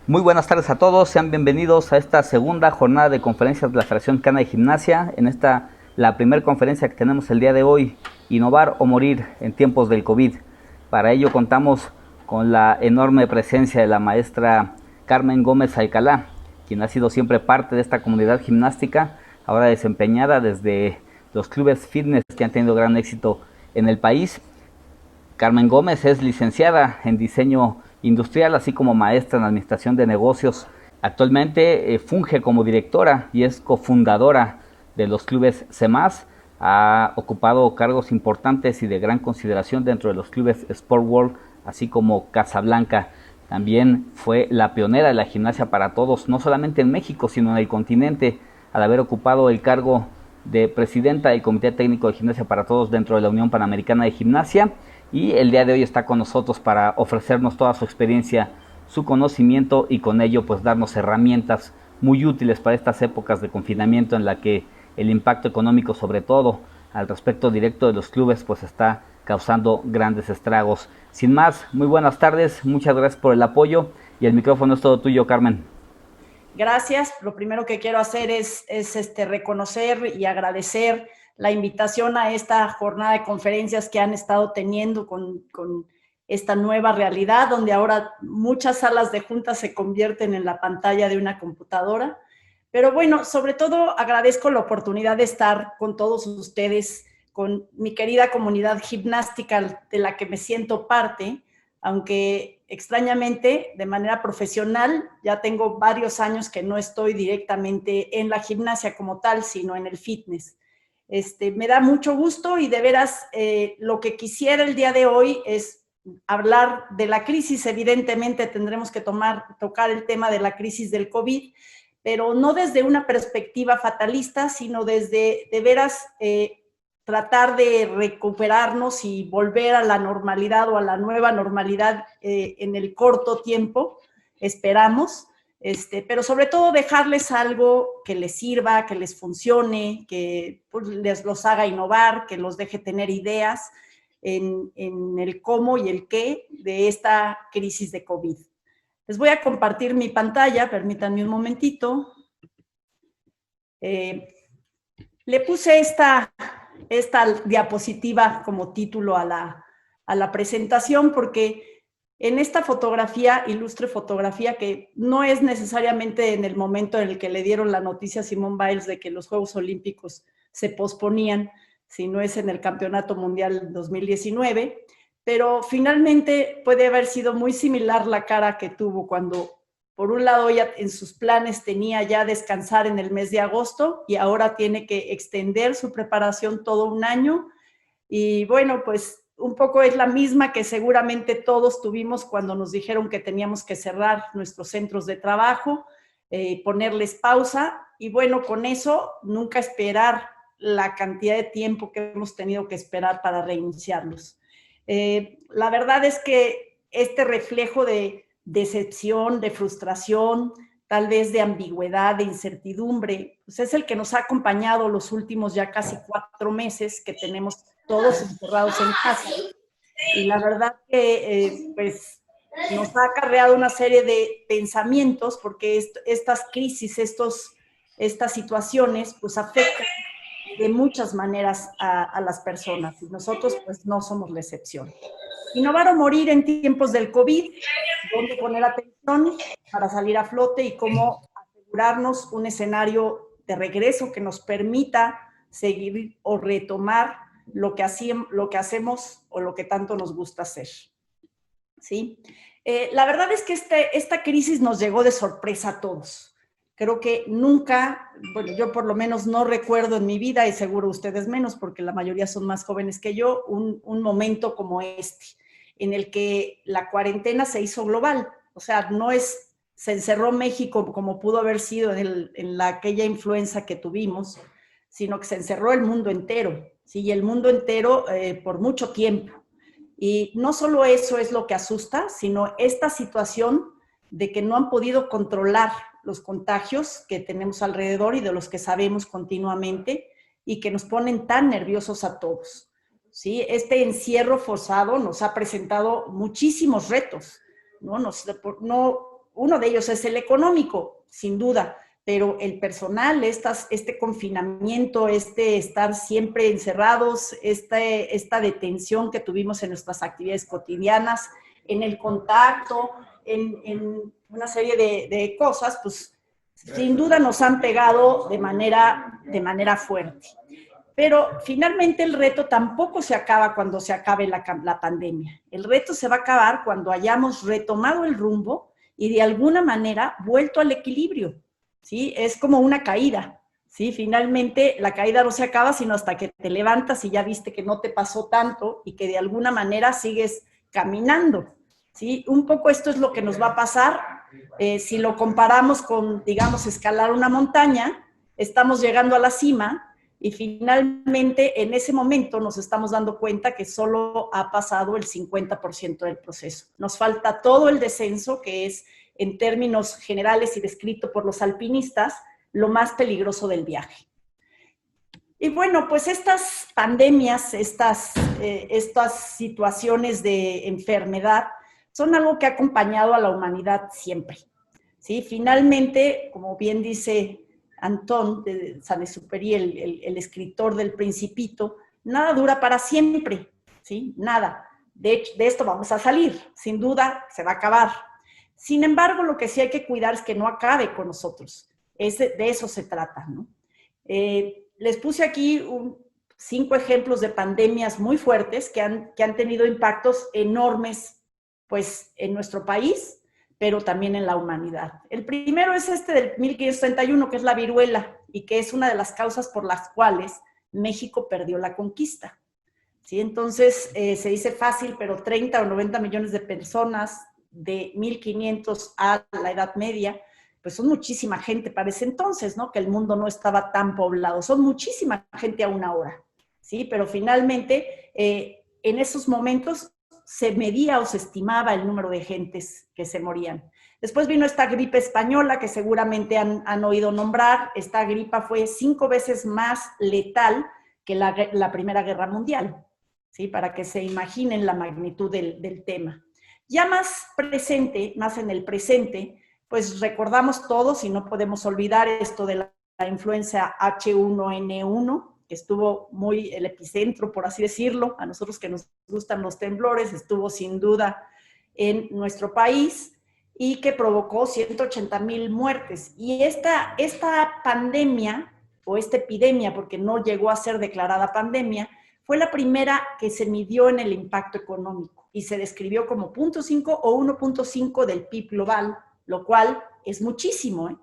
Muy buenas tardes a todos, sean bienvenidos a esta segunda jornada de conferencias de la Federación Mexicana de Gimnasia. La primera conferencia que tenemos el día de hoy, Innovar o Morir en tiempos del COVID. Para ello contamos con la enorme presencia de la maestra Carmen Gómez Alcalá, quien ha sido siempre parte de esta comunidad gimnástica, ahora desempeñada desde los clubes fitness que han tenido gran éxito en el país. Carmen Gómez es licenciada en diseño industrial, así como maestra en administración de negocios. Actualmente funge como directora y es cofundadora de los clubes CEMAS. Ha ocupado cargos importantes y de gran consideración dentro de los clubes Sport World, así como Casablanca. También fue la pionera de la gimnasia para todos, no solamente en México, sino en el continente, al haber ocupado el cargo de presidenta del Comité Técnico de Gimnasia para Todos dentro de la Unión Panamericana de Gimnasia, y el día de hoy está con nosotros para ofrecernos toda su experiencia, su conocimiento y con ello pues darnos herramientas muy útiles para estas épocas de confinamiento en la que el impacto económico, sobre todo al respecto directo de los clubes, pues está causando grandes estragos. Sin más, muy buenas tardes, muchas gracias por el apoyo y el micrófono es todo tuyo, Carmen. Gracias. Lo primero que quiero hacer es reconocer y agradecer la invitación a esta jornada de conferencias que han estado teniendo con esta nueva realidad, donde ahora muchas salas de juntas se convierten en la pantalla de una computadora. Pero bueno, sobre todo agradezco la oportunidad de estar con todos ustedes, con mi querida comunidad gimnástica de la que me siento parte, aunque extrañamente, de manera profesional, ya tengo varios años que no estoy directamente en la gimnasia como tal, sino en el fitness. Me da mucho gusto y de veras lo que quisiera el día de hoy es hablar de la crisis. Evidentemente tendremos que tocar el tema de la crisis del COVID, pero no desde una perspectiva fatalista, sino desde de veras tratar de recuperarnos y volver a la normalidad o a la nueva normalidad en el corto tiempo, esperamos, pero sobre todo dejarles algo que les sirva, que les funcione, que pues, les los haga innovar, que los deje tener ideas en el cómo y el qué de esta crisis de COVID. Les voy a compartir mi pantalla, permítanme un momentito. Le puse esta diapositiva como título a la presentación porque en esta fotografía, ilustre fotografía, que no es necesariamente en el momento en el que le dieron la noticia a Simone Biles de que los Juegos Olímpicos se posponían, sino es en el Campeonato Mundial 2019, pero finalmente puede haber sido muy similar la cara que tuvo cuando, por un lado, ella en sus planes tenía ya descansar en el mes de agosto y ahora tiene que extender su preparación todo un año. Y bueno, pues un poco es la misma que seguramente todos tuvimos cuando nos dijeron que teníamos que cerrar nuestros centros de trabajo, ponerles pausa y bueno, con eso nunca esperar la cantidad de tiempo que hemos tenido que esperar para reiniciarlos. La verdad es que este reflejo de decepción, de frustración, tal vez de ambigüedad, de incertidumbre, pues es el que nos ha acompañado los últimos ya casi 4 meses que tenemos todos encerrados en casa. Y la verdad que pues nos ha acarreado una serie de pensamientos porque estas crisis, estas situaciones pues afectan de muchas maneras a las personas y nosotros pues no somos la excepción. Innovar o morir en tiempos del COVID, dónde poner atención para salir a flote y cómo asegurarnos un escenario de regreso que nos permita seguir o retomar lo que hacemos o lo que tanto nos gusta hacer. ¿Sí? La verdad es que esta crisis nos llegó de sorpresa a todos. Creo que nunca, bueno, yo por lo menos no recuerdo en mi vida, y seguro ustedes menos, porque la mayoría son más jóvenes que yo, un momento como este, en el que la cuarentena se hizo global. O sea, se encerró México como pudo haber sido en aquella influenza que tuvimos, sino que se encerró el mundo entero, ¿sí? Y el mundo entero por mucho tiempo. Y no solo eso es lo que asusta, sino esta situación de que no han podido controlar los contagios que tenemos alrededor y de los que sabemos continuamente y que nos ponen tan nerviosos a todos. ¿Sí? Este encierro forzado nos ha presentado muchísimos retos, ¿no? uno de ellos es el económico, sin duda, pero el personal, este confinamiento, estar siempre encerrados, esta detención que tuvimos en nuestras actividades cotidianas, en el contacto, en una serie de cosas, pues sin duda nos han pegado de manera fuerte. Pero finalmente el reto tampoco se acaba cuando se acabe la pandemia. El reto se va a acabar cuando hayamos retomado el rumbo y de alguna manera vuelto al equilibrio, ¿sí? Es como una caída, ¿sí? Finalmente la caída no se acaba sino hasta que te levantas y ya viste que no te pasó tanto y que de alguna manera sigues caminando, ¿sí? Un poco esto es lo que nos va a pasar si lo comparamos con, digamos, escalar una montaña. Estamos llegando a la cima y finalmente en ese momento nos estamos dando cuenta que solo ha pasado el 50% del proceso. Nos falta todo el descenso, que es en términos generales y descrito por los alpinistas, lo más peligroso del viaje. Y bueno, pues estas pandemias, estas situaciones de enfermedad, son algo que ha acompañado a la humanidad siempre, ¿sí? Finalmente, como bien dice Antón de Saint-Exupéry, el escritor del Principito, nada dura para siempre, ¿sí? Nada. De esto vamos a salir, sin duda se va a acabar. Sin embargo, lo que sí hay que cuidar es que no acabe con nosotros. De eso se trata, ¿no? Les puse aquí 5 ejemplos de pandemias muy fuertes que han tenido impactos enormes, pues, en nuestro país, pero también en la humanidad. El primero es este del 1531, que es la viruela, y que es una de las causas por las cuales México perdió la conquista, ¿sí? Entonces, se dice fácil, pero 30 o 90 millones de personas de 1500 a la Edad Media, pues son muchísima gente para ese entonces, ¿no? Que el mundo no estaba tan poblado, son muchísima gente aún ahora, ¿sí? Pero finalmente, en esos momentos se medía o se estimaba el número de gentes que se morían. Después vino esta gripe española que seguramente han oído nombrar. Esta gripa fue 5 veces más letal que la Primera Guerra Mundial, ¿sí? Para que se imaginen la magnitud del tema. Ya más presente, más en el presente, pues recordamos todos y no podemos olvidar esto de la influenza H1N1, que estuvo muy el epicentro, por así decirlo, a nosotros que nos gustan los temblores, estuvo sin duda en nuestro país y que provocó 180,000 muertes. Y esta pandemia, o esta epidemia, porque no llegó a ser declarada pandemia, fue la primera que se midió en el impacto económico y se describió como 0.5 o 1.5 del PIB global, lo cual es muchísimo, ¿eh?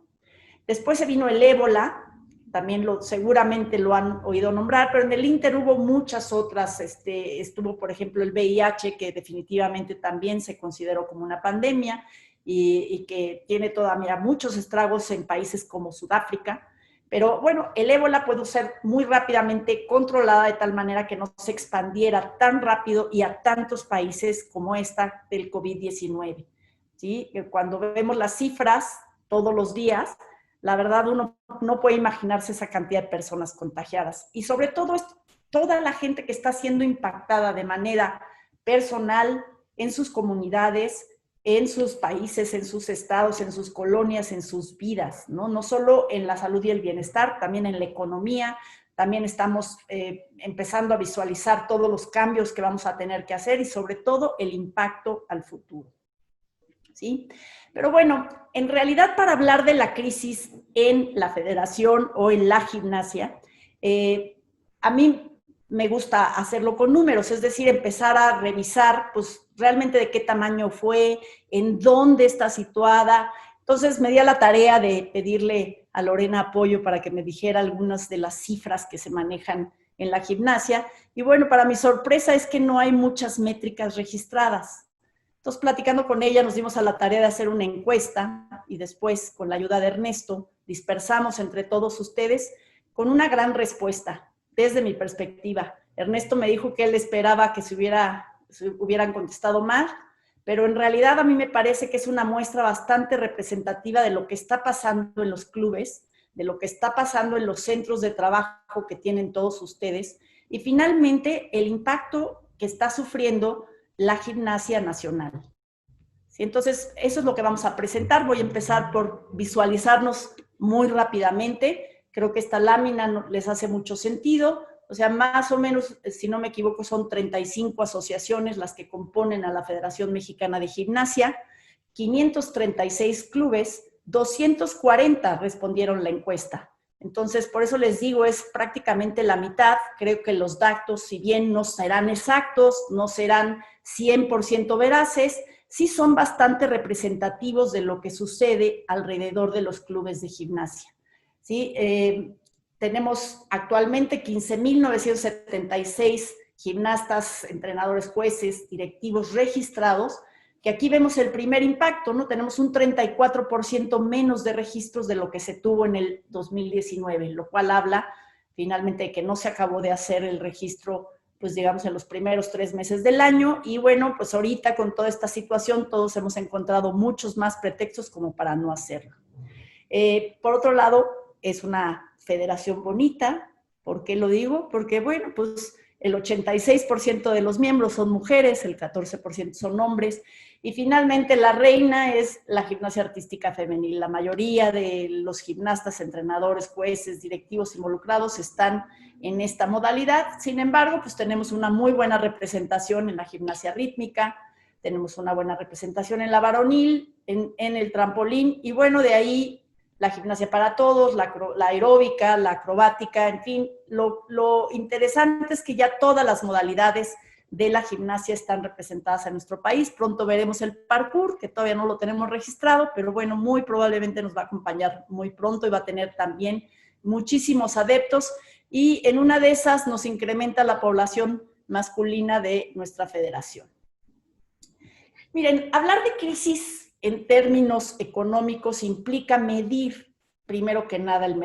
Después se vino el ébola, también seguramente lo han oído nombrar, pero en el Inter hubo muchas otras, estuvo por ejemplo el VIH, que definitivamente también se consideró como una pandemia y que tiene todavía muchos estragos en países como Sudáfrica. Pero bueno, el ébola pudo ser muy rápidamente controlada de tal manera que no se expandiera tan rápido y a tantos países como esta del COVID-19, ¿sí? Cuando vemos las cifras todos los días, la verdad uno no puede imaginarse esa cantidad de personas contagiadas. Y sobre todo toda la gente que está siendo impactada de manera personal en sus comunidades, en sus países, en sus estados, en sus colonias, en sus vidas, ¿no? No solo en la salud y el bienestar, también en la economía. También estamos empezando a visualizar todos los cambios que vamos a tener que hacer y sobre todo el impacto al futuro, ¿sí? Pero bueno, en realidad para hablar de la crisis en la federación o en la gimnasia, a mí me gusta hacerlo con números, es decir, empezar a revisar pues realmente de qué tamaño fue, en dónde está situada. Entonces me di a la tarea de pedirle a Lorena apoyo para que me dijera algunas de las cifras que se manejan en la gimnasia. Y bueno, para mi sorpresa es que no hay muchas métricas registradas. Entonces, platicando con ella, nos dimos a la tarea de hacer una encuesta y después, con la ayuda de Ernesto, dispersamos entre todos ustedes con una gran respuesta, desde mi perspectiva. Ernesto me dijo que él esperaba que se hubieran contestado mal, pero en realidad a mí me parece que es una muestra bastante representativa de lo que está pasando en los clubes, de lo que está pasando en los centros de trabajo que tienen todos ustedes y finalmente el impacto que está sufriendo la gimnasia nacional, ¿sí? Entonces, eso es lo que vamos a presentar. Voy a empezar por visualizarnos muy rápidamente. Creo que esta lámina les hace mucho sentido. O sea, más o menos, si no me equivoco, son 35 asociaciones las que componen a la Federación Mexicana de Gimnasia, 536 clubes, 240 respondieron la encuesta. Entonces, por eso les digo, es prácticamente la mitad. Creo que los datos, si bien no serán exactos, no serán 100% veraces, sí son bastante representativos de lo que sucede alrededor de los clubes de gimnasia. ¿Sí? Tenemos actualmente 15,976 gimnastas, entrenadores, jueces, directivos registrados, que aquí vemos el primer impacto, ¿no? Tenemos un 34% menos de registros de lo que se tuvo en el 2019, lo cual habla finalmente de que no se acabó de hacer el registro, pues digamos, en los primeros 3 meses del año. Y bueno, pues ahorita con toda esta situación todos hemos encontrado muchos más pretextos como para no hacerlo. Por otro lado, es una federación bonita. ¿Por qué lo digo? Porque, bueno, pues el 86% de los miembros son mujeres, el 14% son hombres, y finalmente la reina es la gimnasia artística femenil. La mayoría de los gimnastas, entrenadores, jueces, directivos involucrados están en esta modalidad. Sin embargo, pues tenemos una muy buena representación en la gimnasia rítmica, tenemos una buena representación en la varonil, en el trampolín, y bueno, de ahí la gimnasia para todos, la aeróbica, la acrobática, en fin. Lo interesante es que ya todas las modalidades de la gimnasia están representadas en nuestro país. Pronto veremos el parkour, que todavía no lo tenemos registrado, pero bueno, muy probablemente nos va a acompañar muy pronto y va a tener también muchísimos adeptos, y en una de esas nos incrementa la población masculina de nuestra federación. Miren, hablar de crisis en términos económicos implica medir, primero que nada, el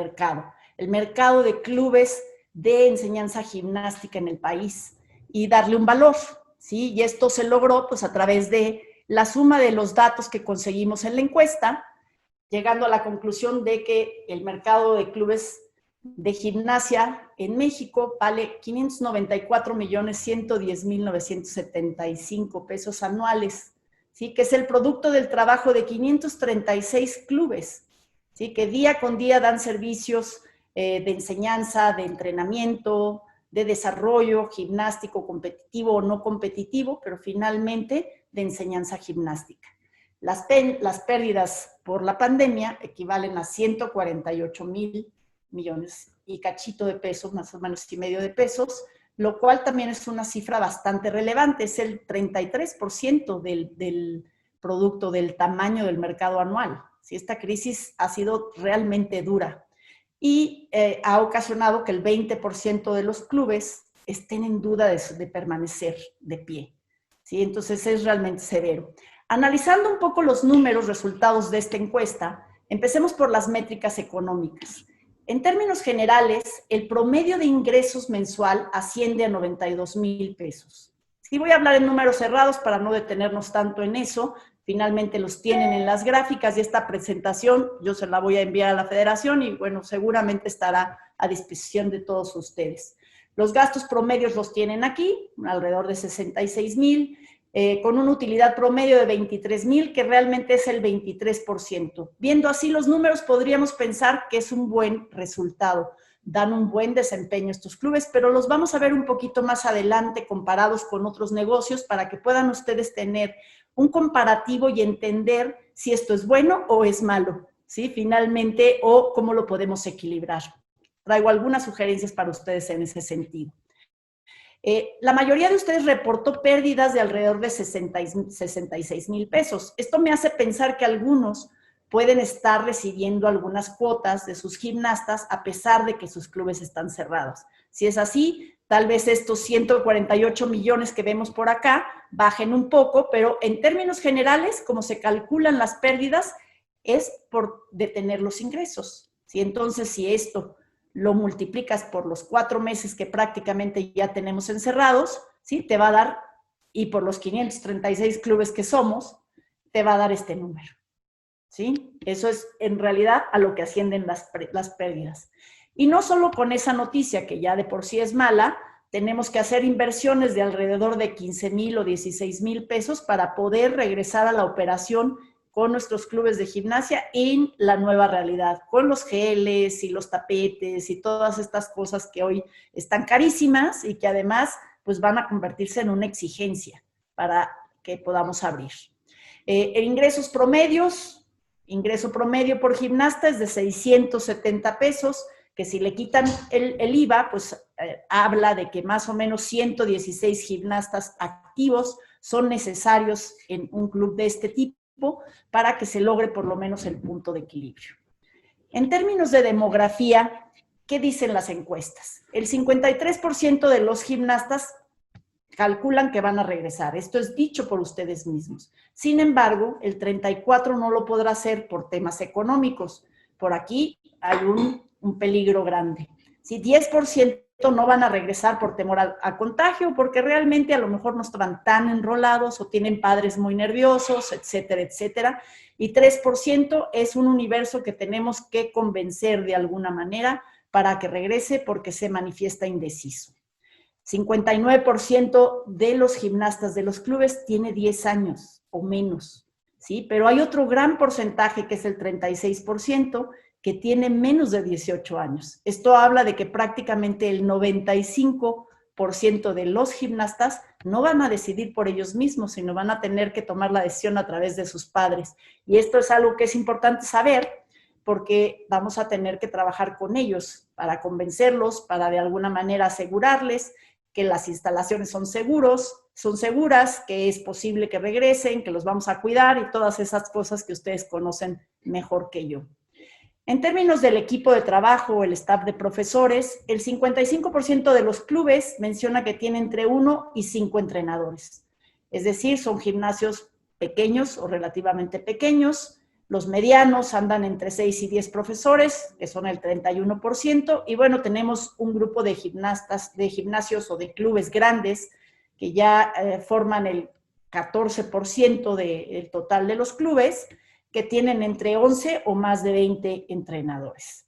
mercado de clubes de enseñanza gimnástica en el país y darle un valor, ¿sí? Y esto se logró pues a través de la suma de los datos que conseguimos en la encuesta, llegando a la conclusión de que el mercado de clubes de gimnasia en México vale 594,110,975 pesos anuales, ¿sí? Que es el producto del trabajo de 536 clubes, ¿sí? Que día con día dan servicios de enseñanza, de entrenamiento, de desarrollo gimnástico competitivo o no competitivo, pero finalmente de enseñanza gimnástica. Las pérdidas por la pandemia equivalen a 148,000 millones y cachito de pesos, más o menos y medio de pesos, lo cual también es una cifra bastante relevante, es el 33% del producto, del tamaño del mercado anual. ¿Sí? Esta crisis ha sido realmente dura y ha ocasionado que el 20% de los clubes estén en duda de permanecer de pie. ¿Sí? Entonces es realmente severo. Analizando un poco los números, resultados de esta encuesta, empecemos por las métricas económicas. En términos generales, el promedio de ingresos mensual asciende a 92,000 pesos. Sí, voy a hablar en números cerrados para no detenernos tanto en eso. Finalmente los tienen en las gráficas y esta presentación yo se la voy a enviar a la federación y bueno, seguramente estará a disposición de todos ustedes. Los gastos promedios los tienen aquí, alrededor de 66,000. Con una utilidad promedio de 23,000, que realmente es el 23%. Viendo así los números, podríamos pensar que es un buen resultado. Dan un buen desempeño estos clubes, pero los vamos a ver un poquito más adelante comparados con otros negocios para que puedan ustedes tener un comparativo y entender si esto es bueno o es malo, ¿sí? Finalmente, o cómo lo podemos equilibrar. Traigo algunas sugerencias para ustedes en ese sentido. La mayoría de ustedes reportó pérdidas de alrededor de 66,000 pesos. Esto me hace pensar que algunos pueden estar recibiendo algunas cuotas de sus gimnastas a pesar de que sus clubes están cerrados. Si es así, tal vez estos 148 millones que vemos por acá bajen un poco, pero en términos generales, como se calculan las pérdidas, es por detener los ingresos. ¿Sí? Entonces, si esto lo multiplicas por los 4 meses que prácticamente ya tenemos encerrados, ¿sí? Te va a dar, y por los 536 clubes que somos, te va a dar este número, ¿sí? Eso es en realidad a lo que ascienden las pérdidas. Y no solo con esa noticia, que ya de por sí es mala, tenemos que hacer inversiones de alrededor de 15,000 o 16,000 pesos para poder regresar a la operación con nuestros clubes de gimnasia en la nueva realidad, con los geles y los tapetes y todas estas cosas que hoy están carísimas y que además pues van a convertirse en una exigencia para que podamos abrir. Ingreso promedio por gimnasta es de 670 pesos, que si le quitan el IVA, pues habla de que más o menos 116 gimnastas activos son necesarios en un club de este tipo para que se logre por lo menos el punto de equilibrio. En términos de demografía, ¿qué dicen las encuestas? El 53% de los gimnastas calculan que van a regresar. Esto es dicho por ustedes mismos. Sin embargo, el 34% no lo podrá hacer por temas económicos. Por aquí hay un peligro grande. Si 10% no van a regresar por temor a contagio, porque realmente a lo mejor no estaban tan enrolados o tienen padres muy nerviosos, etcétera, etcétera. Y 3% es un universo que tenemos que convencer de alguna manera para que regrese porque se manifiesta indeciso. 59% de los gimnastas de los clubes tiene 10 años o menos, ¿sí? Pero hay otro gran porcentaje, que es el 36%, que tiene menos de 18 años. Esto habla de que prácticamente el 95% de los gimnastas no van a decidir por ellos mismos, sino van a tener que tomar la decisión a través de sus padres. Y esto es algo que es importante saber, porque vamos a tener que trabajar con ellos para convencerlos, para de alguna manera asegurarles que las instalaciones son seguras, que es posible que regresen, que los vamos a cuidar y todas esas cosas que ustedes conocen mejor que yo. En términos del equipo de trabajo, el staff de profesores, el 55% de los clubes menciona que tiene entre 1 y 5 entrenadores. Es decir, son gimnasios pequeños o relativamente pequeños. Los medianos andan entre 6 y 10 profesores, que son el 31%. Y bueno, tenemos un grupo de gimnasios o de clubes grandes que ya forman el 14% del total de los clubes, que tienen entre 11 o más de 20 entrenadores.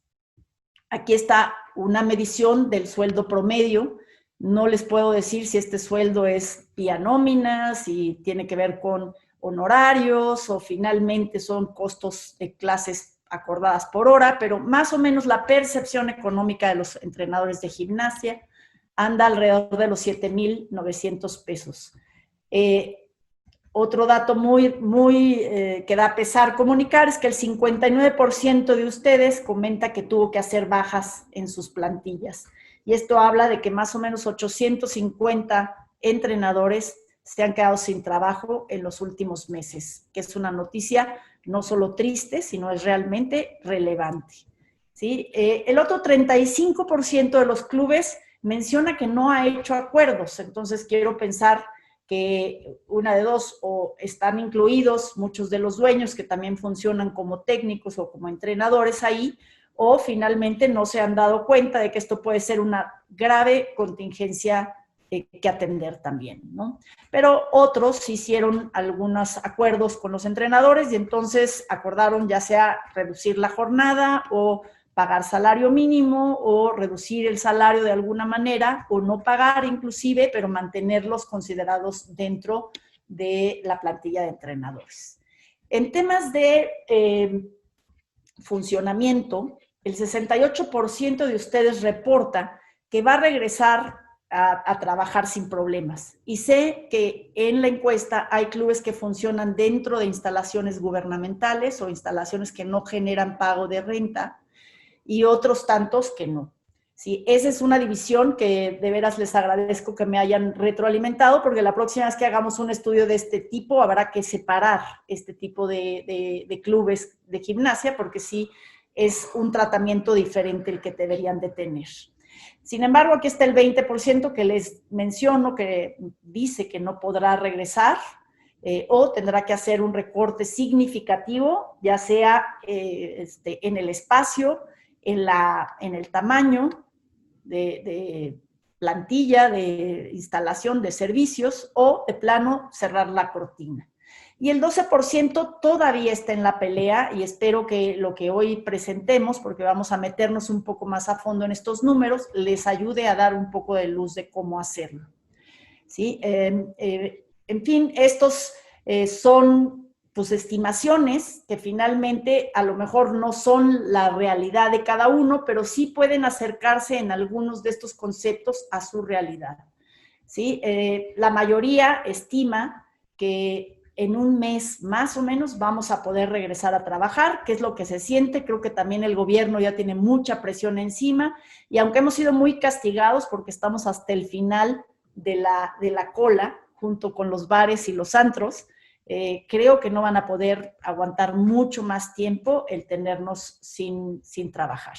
Aquí está una medición del sueldo promedio. No les puedo decir si este sueldo es vía nómina, si tiene que ver con honorarios o finalmente son costos de clases acordadas por hora, pero más o menos la percepción económica de los entrenadores de gimnasia anda alrededor de los 7,900 pesos. Otro dato que da pesar comunicar es que el 59% de ustedes comenta que tuvo que hacer bajas en sus plantillas. Y esto habla de que más o menos 850 entrenadores se han quedado sin trabajo en los últimos meses, que es una noticia no solo triste, sino es realmente relevante, ¿sí? El otro 35% de los clubes menciona que no ha hecho acuerdos. Entonces quiero pensar que una de dos, o están incluidos muchos de los dueños que también funcionan como técnicos o como entrenadores ahí, o finalmente no se han dado cuenta de que esto puede ser una grave contingencia que atender también, ¿no? Pero otros hicieron algunos acuerdos con los entrenadores y entonces acordaron ya sea reducir la jornada o pagar salario mínimo o reducir el salario de alguna manera o no pagar inclusive, pero mantenerlos considerados dentro de la plantilla de entrenadores. En temas de funcionamiento, el 68% de ustedes reporta que va a regresar a trabajar sin problemas. Y sé que en la encuesta hay clubes que funcionan dentro de instalaciones gubernamentales o instalaciones que no generan pago de renta y otros tantos que no. Sí, esa es una división que de veras les agradezco que me hayan retroalimentado, porque la próxima vez que hagamos un estudio de este tipo habrá que separar este tipo de clubes de gimnasia, porque sí es un tratamiento diferente el que deberían de tener. Sin embargo, aquí está el 20% que les menciono, que dice que no podrá regresar o tendrá que hacer un recorte significativo, ya sea en el espacio, en el tamaño de plantilla, de instalación de servicios o de plano cerrar la cortina. y el 12% todavía está en la pelea, y espero que lo que hoy presentemos, porque vamos a meternos un poco más a fondo en estos números, les ayude a dar un poco de luz de cómo hacerlo. ¿Sí? En fin, estos son pues estimaciones que finalmente a lo mejor no son la realidad de cada uno, pero sí pueden acercarse en algunos de estos conceptos a su realidad. ¿Sí? La mayoría estima que en un mes más o menos vamos a poder regresar a trabajar, que es lo que se siente. Creo que también el gobierno ya tiene mucha presión encima, y aunque hemos sido muy castigados porque estamos hasta el final de la cola, junto con los bares y los antros, creo que no van a poder aguantar mucho más tiempo el tenernos sin trabajar.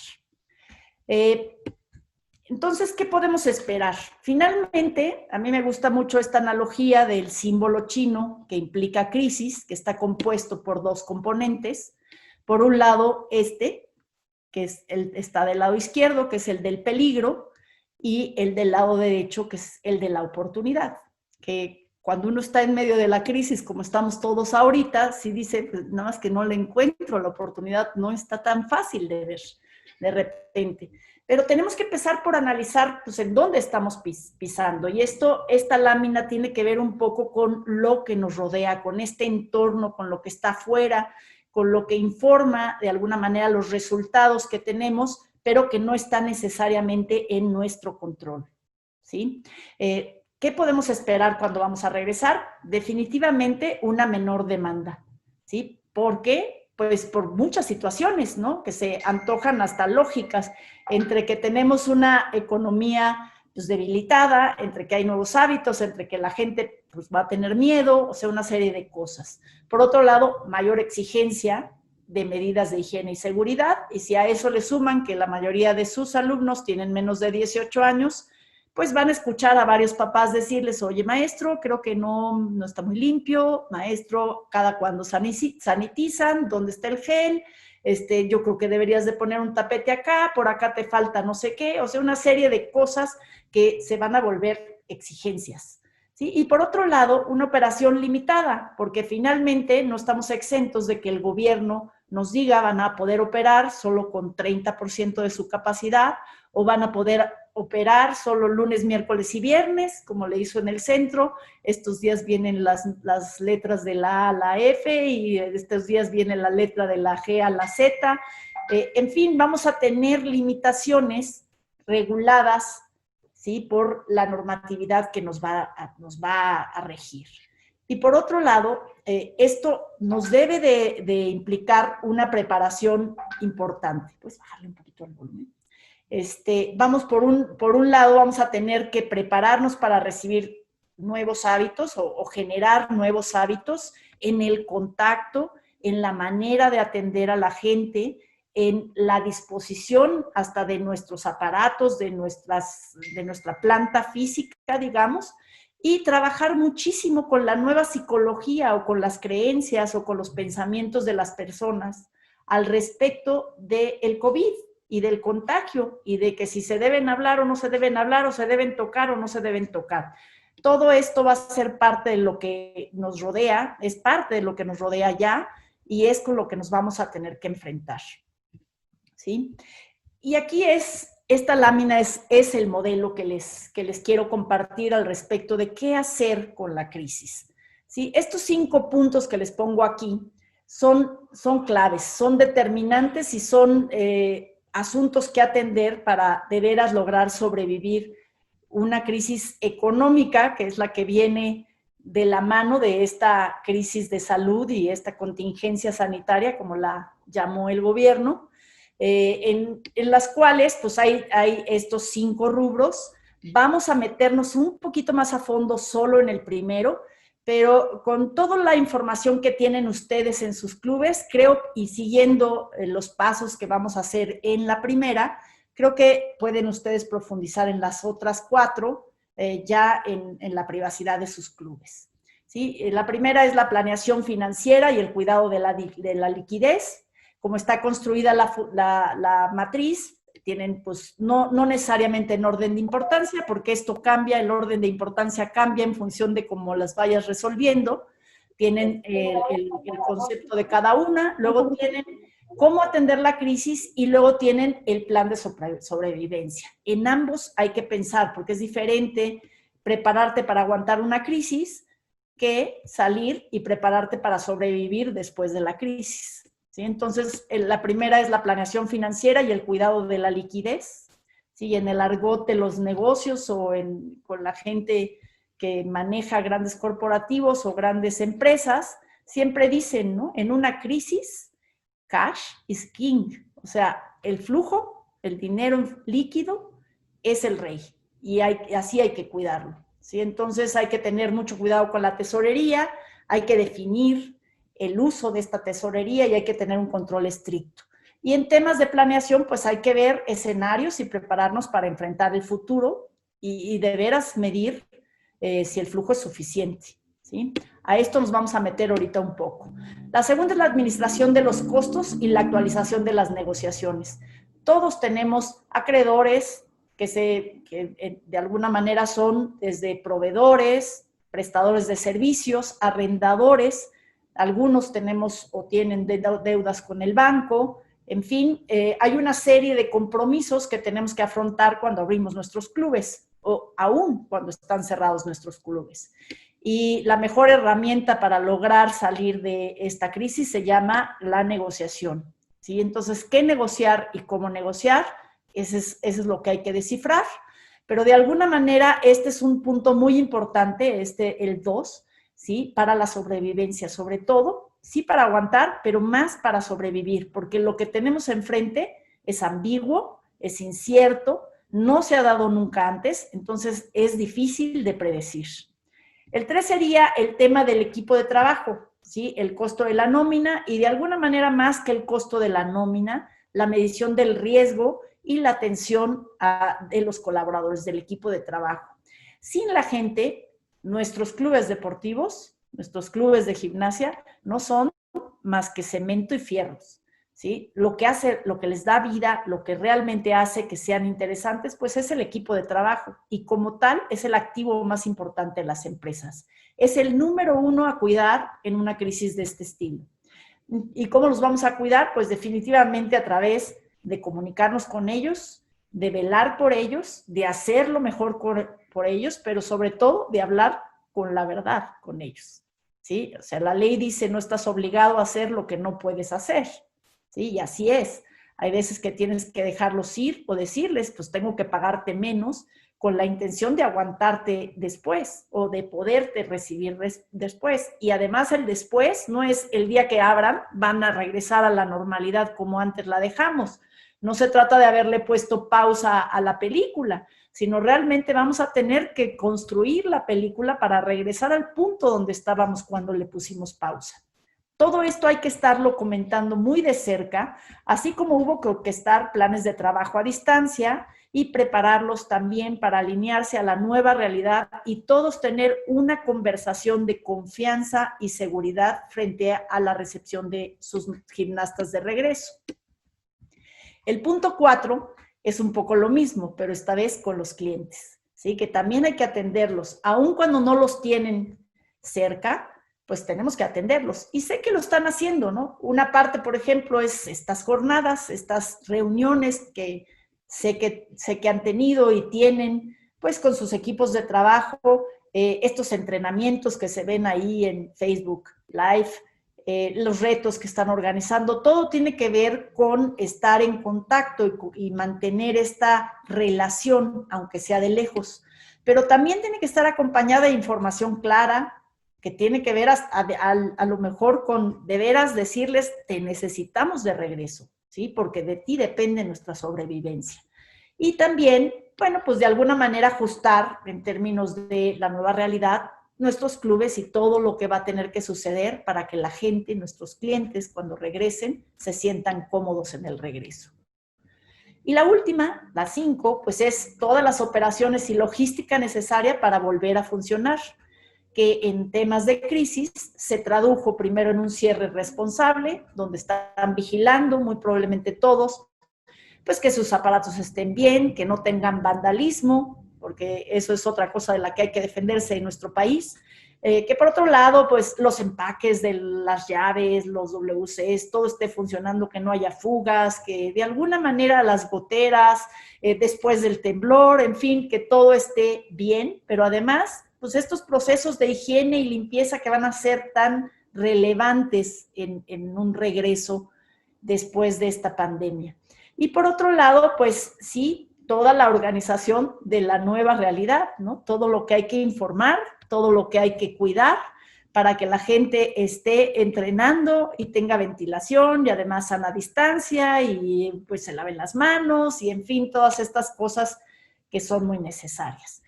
Entonces, ¿qué podemos esperar? Finalmente, a mí me gusta mucho esta analogía del símbolo chino que implica crisis, que está compuesto por dos componentes. Por un lado, que está del lado izquierdo, que es el del peligro, y el del lado derecho, que es el de la oportunidad. Que cuando uno está en medio de la crisis, como estamos todos ahorita, sí dice, pues, nada más que no le encuentro la oportunidad, no está tan fácil de ver de repente. Pero tenemos que empezar por analizar, pues, en dónde estamos pisando. Y esta lámina tiene que ver un poco con lo que nos rodea, con este entorno, con lo que está afuera, con lo que informa de alguna manera los resultados que tenemos, pero que no está necesariamente en nuestro control. ¿Sí? ¿Qué podemos esperar cuando vamos a regresar? Definitivamente una menor demanda. ¿Sí? ¿Por qué? Pues por muchas situaciones, ¿no? Que se antojan hasta lógicas, entre que tenemos una economía pues debilitada, entre que hay nuevos hábitos, entre que la gente pues va a tener miedo, o sea, una serie de cosas. Por otro lado, mayor exigencia de medidas de higiene y seguridad, y si a eso le suman que la mayoría de sus alumnos tienen menos de 18 años, pues van a escuchar a varios papás decirles, oye, maestro, creo que no está muy limpio, maestro, cada cuando sanitizan, ¿dónde está el gel? Yo creo que deberías de poner un tapete acá, por acá te falta no sé qué, o sea, una serie de cosas que se van a volver exigencias. ¿Sí? Y por otro lado, una operación limitada, porque finalmente no estamos exentos de que el gobierno nos diga van a poder operar solo con 30% de su capacidad, o van a poder operar solo lunes, miércoles y viernes, como le hizo en el centro. Estos días vienen las letras de la A a la F, y estos días viene la letra de la G a la Z. En fin, vamos a tener limitaciones reguladas, ¿sí? Por la normatividad que nos va a regir. Y por otro lado, esto nos debe de implicar una preparación importante. Puedes bajarle un poquito el volumen. Vamos por un lado, vamos a tener que prepararnos para recibir nuevos hábitos o generar nuevos hábitos en el contacto, en la manera de atender a la gente, en la disposición hasta de nuestros aparatos, de nuestra planta física, digamos, y trabajar muchísimo con la nueva psicología o con las creencias o con los pensamientos de las personas al respecto del COVID y del contagio, y de que si se deben hablar o no se deben hablar, o se deben tocar o no se deben tocar. Todo esto va a ser parte de lo que nos rodea, es parte de lo que nos rodea ya, y es con lo que nos vamos a tener que enfrentar. ¿Sí? Y aquí esta lámina es el modelo que les quiero compartir al respecto de qué hacer con la crisis. ¿Sí? Estos 5 puntos que les pongo aquí son claves, son determinantes y son asuntos que atender para de veras lograr sobrevivir una crisis económica, que es la que viene de la mano de esta crisis de salud y esta contingencia sanitaria, como la llamó el gobierno, en las cuales pues hay estos 5 rubros. Vamos a meternos un poquito más a fondo solo en el primero, pero con toda la información que tienen ustedes en sus clubes, creo, y siguiendo los pasos que vamos a hacer en la primera, creo que pueden ustedes profundizar en las otras 4 ya en la privacidad de sus clubes. ¿Sí? La primera es la planeación financiera y el cuidado de la liquidez. Como está construida la matriz, tienen pues no necesariamente en orden de importancia, porque esto cambia, el orden de importancia cambia en función de cómo las vayas resolviendo, tienen el concepto de cada una, luego tienen cómo atender la crisis y luego tienen el plan de sobrevivencia. En ambos hay que pensar, porque es diferente prepararte para aguantar una crisis que salir y prepararte para sobrevivir después de la crisis, ¿sí? Entonces, la primera es la planeación financiera y el cuidado de la liquidez, ¿sí? En el argot de los negocios o con la gente que maneja grandes corporativos o grandes empresas, siempre dicen, ¿no? En una crisis, cash is king, o sea, el flujo, el dinero líquido es el rey y así hay que cuidarlo, ¿sí? Entonces hay que tener mucho cuidado con la tesorería, hay que definir el uso de esta tesorería y hay que tener un control estricto. Y en temas de planeación, pues hay que ver escenarios y prepararnos para enfrentar el futuro y de veras medir si el flujo es suficiente, ¿sí? A esto nos vamos a meter ahorita un poco. La segunda es la administración de los costos y la actualización de las negociaciones. Todos tenemos acreedores que de alguna manera son desde proveedores, prestadores de servicios, arrendadores, algunos tenemos o tienen deudas con el banco, en fin, hay una serie de compromisos que tenemos que afrontar cuando abrimos nuestros clubes o aún cuando están cerrados nuestros clubes. Y la mejor herramienta para lograr salir de esta crisis se llama la negociación, ¿sí? Entonces, ¿qué negociar y cómo negociar? Eso es lo que hay que descifrar. Pero de alguna manera, este es un punto muy importante, el 2, ¿sí? Para la sobrevivencia, sobre todo, sí para aguantar, pero más para sobrevivir, porque lo que tenemos enfrente es ambiguo, es incierto, no se ha dado nunca antes, entonces es difícil de predecir. El 3 sería el tema del equipo de trabajo, ¿sí? El costo de la nómina y de alguna manera más que el costo de la nómina, la medición del riesgo y la atención de los colaboradores del equipo de trabajo. Sin la gente, nuestros clubes deportivos, nuestros clubes de gimnasia, no son más que cemento y fierros, ¿sí? Lo que les da vida, lo que realmente hace que sean interesantes, pues es el equipo de trabajo y como tal es el activo más importante de las empresas. Es el número 1 a cuidar en una crisis de este estilo. ¿Y cómo los vamos a cuidar? Pues definitivamente a través de comunicarnos con ellos, de velar por ellos, de hacer lo mejor por ellos, pero sobre todo de hablar con la verdad con ellos, ¿sí? O sea, la ley dice no estás obligado a hacer lo que no puedes hacer, ¿sí? Y así es. Hay veces que tienes que dejarlos ir o decirles, pues tengo que pagarte menos con la intención de aguantarte después o de poderte recibir después. Y además el después no es el día que abran, van a regresar a la normalidad como antes la dejamos. No se trata de haberle puesto pausa a la película, sino realmente vamos a tener que construir la película para regresar al punto donde estábamos cuando le pusimos pausa. Todo esto hay que estarlo comentando muy de cerca, así como hubo que orquestar planes de trabajo a distancia y prepararlos también para alinearse a la nueva realidad y todos tener una conversación de confianza y seguridad frente a la recepción de sus gimnastas de regreso. El punto 4 es un poco lo mismo, pero esta vez con los clientes, ¿sí? Que también hay que atenderlos, aun cuando no los tienen cerca, pues tenemos que atenderlos. Y sé que lo están haciendo, ¿no? Una parte, por ejemplo, es estas jornadas, estas reuniones que sé que han tenido y tienen, pues con sus equipos de trabajo, estos entrenamientos que se ven ahí en Facebook Live, los retos que están organizando, todo tiene que ver con estar en contacto y mantener esta relación, aunque sea de lejos. Pero también tiene que estar acompañada de información clara, que tiene que ver a lo mejor con de veras decirles, te necesitamos de regreso, ¿sí? Porque de ti depende nuestra sobrevivencia. Y también, bueno, pues de alguna manera ajustar en términos de la nueva realidad nuestros clubes y todo lo que va a tener que suceder para que la gente, nuestros clientes, cuando regresen, se sientan cómodos en el regreso. Y la última, la 5, pues es todas las operaciones y logística necesaria para volver a funcionar, que en temas de crisis se tradujo primero en un cierre responsable, donde están vigilando muy probablemente todos, pues que sus aparatos estén bien, que no tengan vandalismo, porque eso es otra cosa de la que hay que defenderse en nuestro país, Que por otro lado, pues los empaques de las llaves, los WCs, todo esté funcionando, que no haya fugas, que de alguna manera las goteras, después del temblor, en fin, que todo esté bien, pero además, pues estos procesos de higiene y limpieza que van a ser tan relevantes en un regreso después de esta pandemia. Y por otro lado, pues sí, toda la organización de la nueva realidad, ¿no? Todo lo que hay que informar, todo lo que hay que cuidar para que la gente esté entrenando y tenga ventilación y además sana distancia y pues se laven las manos y en fin, todas estas cosas que son muy necesarias.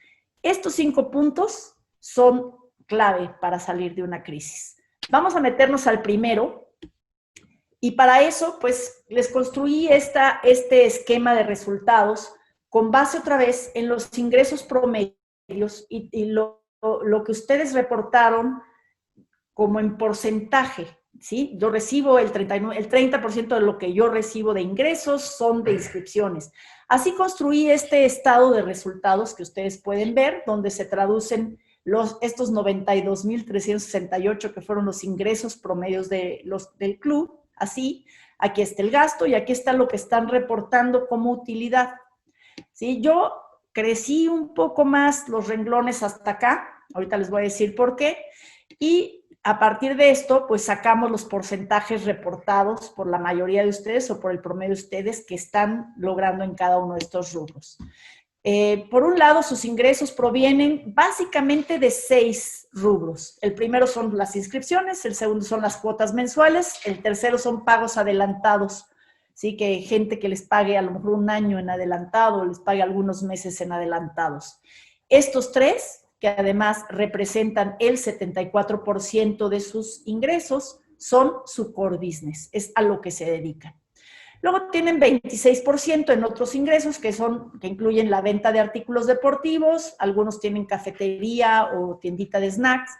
Estos 5 puntos son clave para salir de una crisis. Vamos a meternos al primero. Y para eso, pues, les construí este esquema de resultados con base otra vez en los ingresos promedios y lo que ustedes reportaron como en porcentaje, ¿sí? Yo recibo el 30% de lo que yo recibo de ingresos son de inscripciones. Así construí este estado de resultados que ustedes pueden ver, donde se traducen estos 92,368 que fueron los ingresos promedios del club. Así, aquí está el gasto y aquí está lo que están reportando como utilidad. ¿Sí? Yo crecí un poco más los renglones hasta acá, ahorita les voy a decir por qué, y a partir de esto, pues sacamos los porcentajes reportados por la mayoría de ustedes o por el promedio de ustedes que están logrando en cada uno de estos rubros. Por un lado, sus ingresos provienen básicamente de 6 rubros. El primero son las inscripciones, el segundo son las cuotas mensuales, el tercero son pagos adelantados, ¿sí? Que gente que les pague a lo mejor un año en adelantado, les pague algunos meses en adelantados. Estos 3, que además representan el 74% de sus ingresos, son su core business, es a lo que se dedican. Luego tienen 26% en otros ingresos que incluyen la venta de artículos deportivos, algunos tienen cafetería o tiendita de snacks,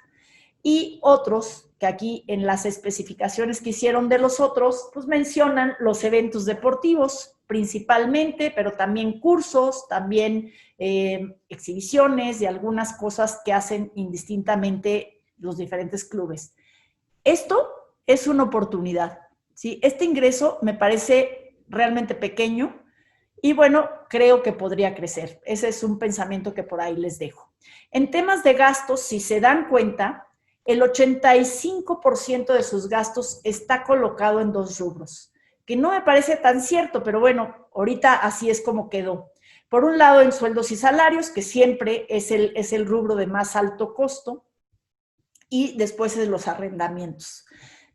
y otros que aquí en las especificaciones que hicieron de los otros, pues mencionan los eventos deportivos principalmente, pero también cursos, también exhibiciones y algunas cosas que hacen indistintamente los diferentes clubes. Esto es una oportunidad. ¿Sí? Este ingreso me parece realmente pequeño y bueno, creo que podría crecer. Ese es un pensamiento que por ahí les dejo. En temas de gastos, si se dan cuenta, el 85% de sus gastos está colocado en 2 rubros, que no me parece tan cierto, pero bueno, ahorita así es como quedó. Por un lado, en sueldos y salarios, que siempre es el rubro de más alto costo, y después es los arrendamientos.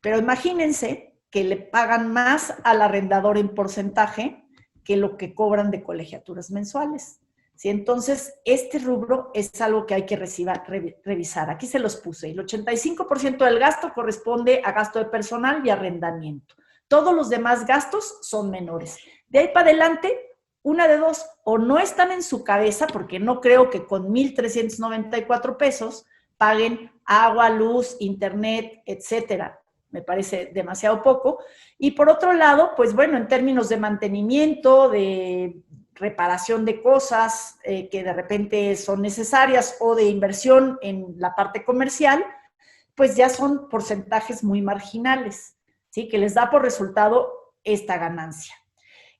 Pero imagínense que le pagan más al arrendador en porcentaje que lo que cobran de colegiaturas mensuales. ¿Sí? Entonces, este rubro es algo que hay que revisar. Aquí se los puse. El 85% del gasto corresponde a gasto de personal y arrendamiento. Todos los demás gastos son menores. De ahí para adelante, una de dos, o no están en su cabeza, porque no creo que con 1,394 pesos paguen agua, luz, internet, etcétera. Me parece demasiado poco. Y por otro lado, pues bueno, en términos de mantenimiento, de reparación de cosas que de repente son necesarias o de inversión en la parte comercial, pues ya son porcentajes muy marginales, ¿sí? Que les da por resultado esta ganancia.